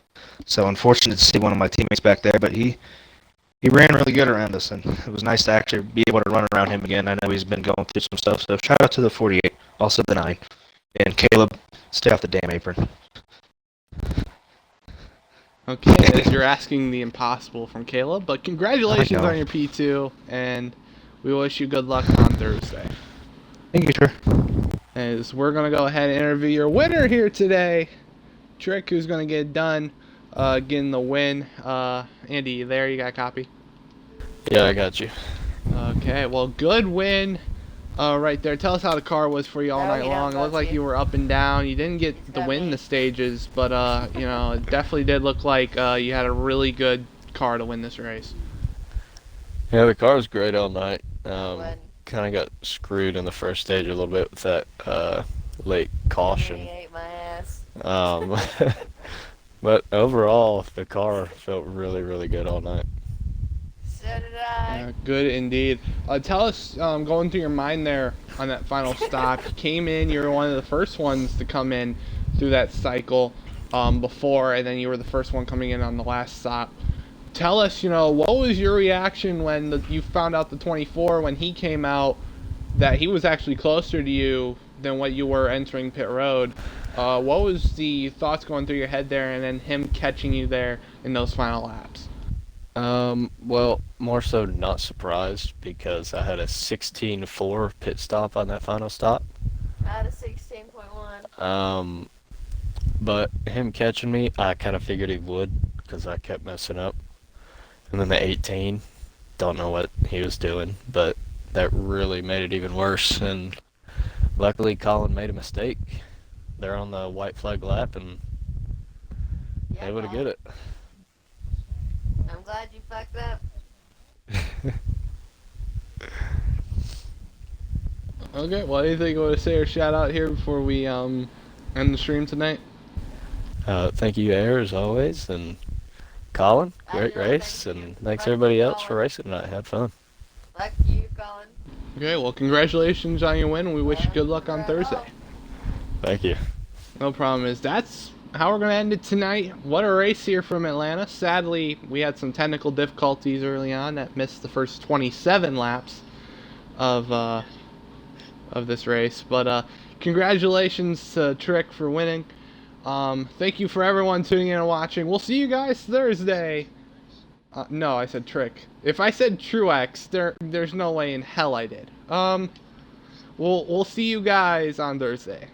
So unfortunate to see one of my teammates back there, but he ran really good around us, and it was nice to actually be able to run around him again. I know he's been going through some stuff, so shout out to the 48, also the 9. And Caleb, stay off the damn apron. Okay, as you're asking the impossible from Caleb, but congratulations on your P2, and we wish you good luck on Thursday. Thank you, sir. As we're going to go ahead and interview your winner here today, Trick, who's going to get it done, getting the win. Andy, you there? You got a copy? Yeah, I got you. Okay, well, good win right there. Tell us how the car was for you all night long. It looked like you were up and down. You didn't get the win in the stages, but, it definitely did look like you had a really good car to win this race. Yeah, the car was great all night. Kind of got screwed in the first stage a little bit with that late caution. Ate my ass. But overall, the car felt really, really good all night. So did I. Good indeed. Tell us, going through your mind there on that final stop, you came in, you were one of the first ones to come in through that cycle before, and then you were the first one coming in on the last stop. tell us, what was your reaction when you found out the 24 when he came out, that he was actually closer to you than what you were entering pit road? What was the thoughts going through your head there, and then him catching you there in those final laps? Well, more so not surprised because I had a 16.4 pit stop on that final stop. Out of 16.1. But him catching me, I kind of figured he would because I kept messing up. And then the 18, don't know what he was doing, but that really made it even worse. And luckily, Colin made a mistake. They're on the white flag lap and Yeah, able to Colin. get it. I'm glad you fucked up. Okay, well, anything you want to say or shout out here before we end the stream tonight? Thank you, Air, as always, and Colin, great know, race, thank you. and thanks Fuck you, everybody else for Colin. racing tonight. Had fun. Fuck you, Colin. Okay, well, congratulations on your win, and we wish you good luck on Thursday. Thank you. No problem. That's how we're going to end it tonight. What a race here from Atlanta. Sadly, we had some technical difficulties early on that missed the first 27 laps of this race. But congratulations to Trick for winning. Thank you for everyone tuning in and watching. We'll see you guys Thursday. No, I said Trick. If I said Truex, there's no way in hell I did. We'll see you guys on Thursday.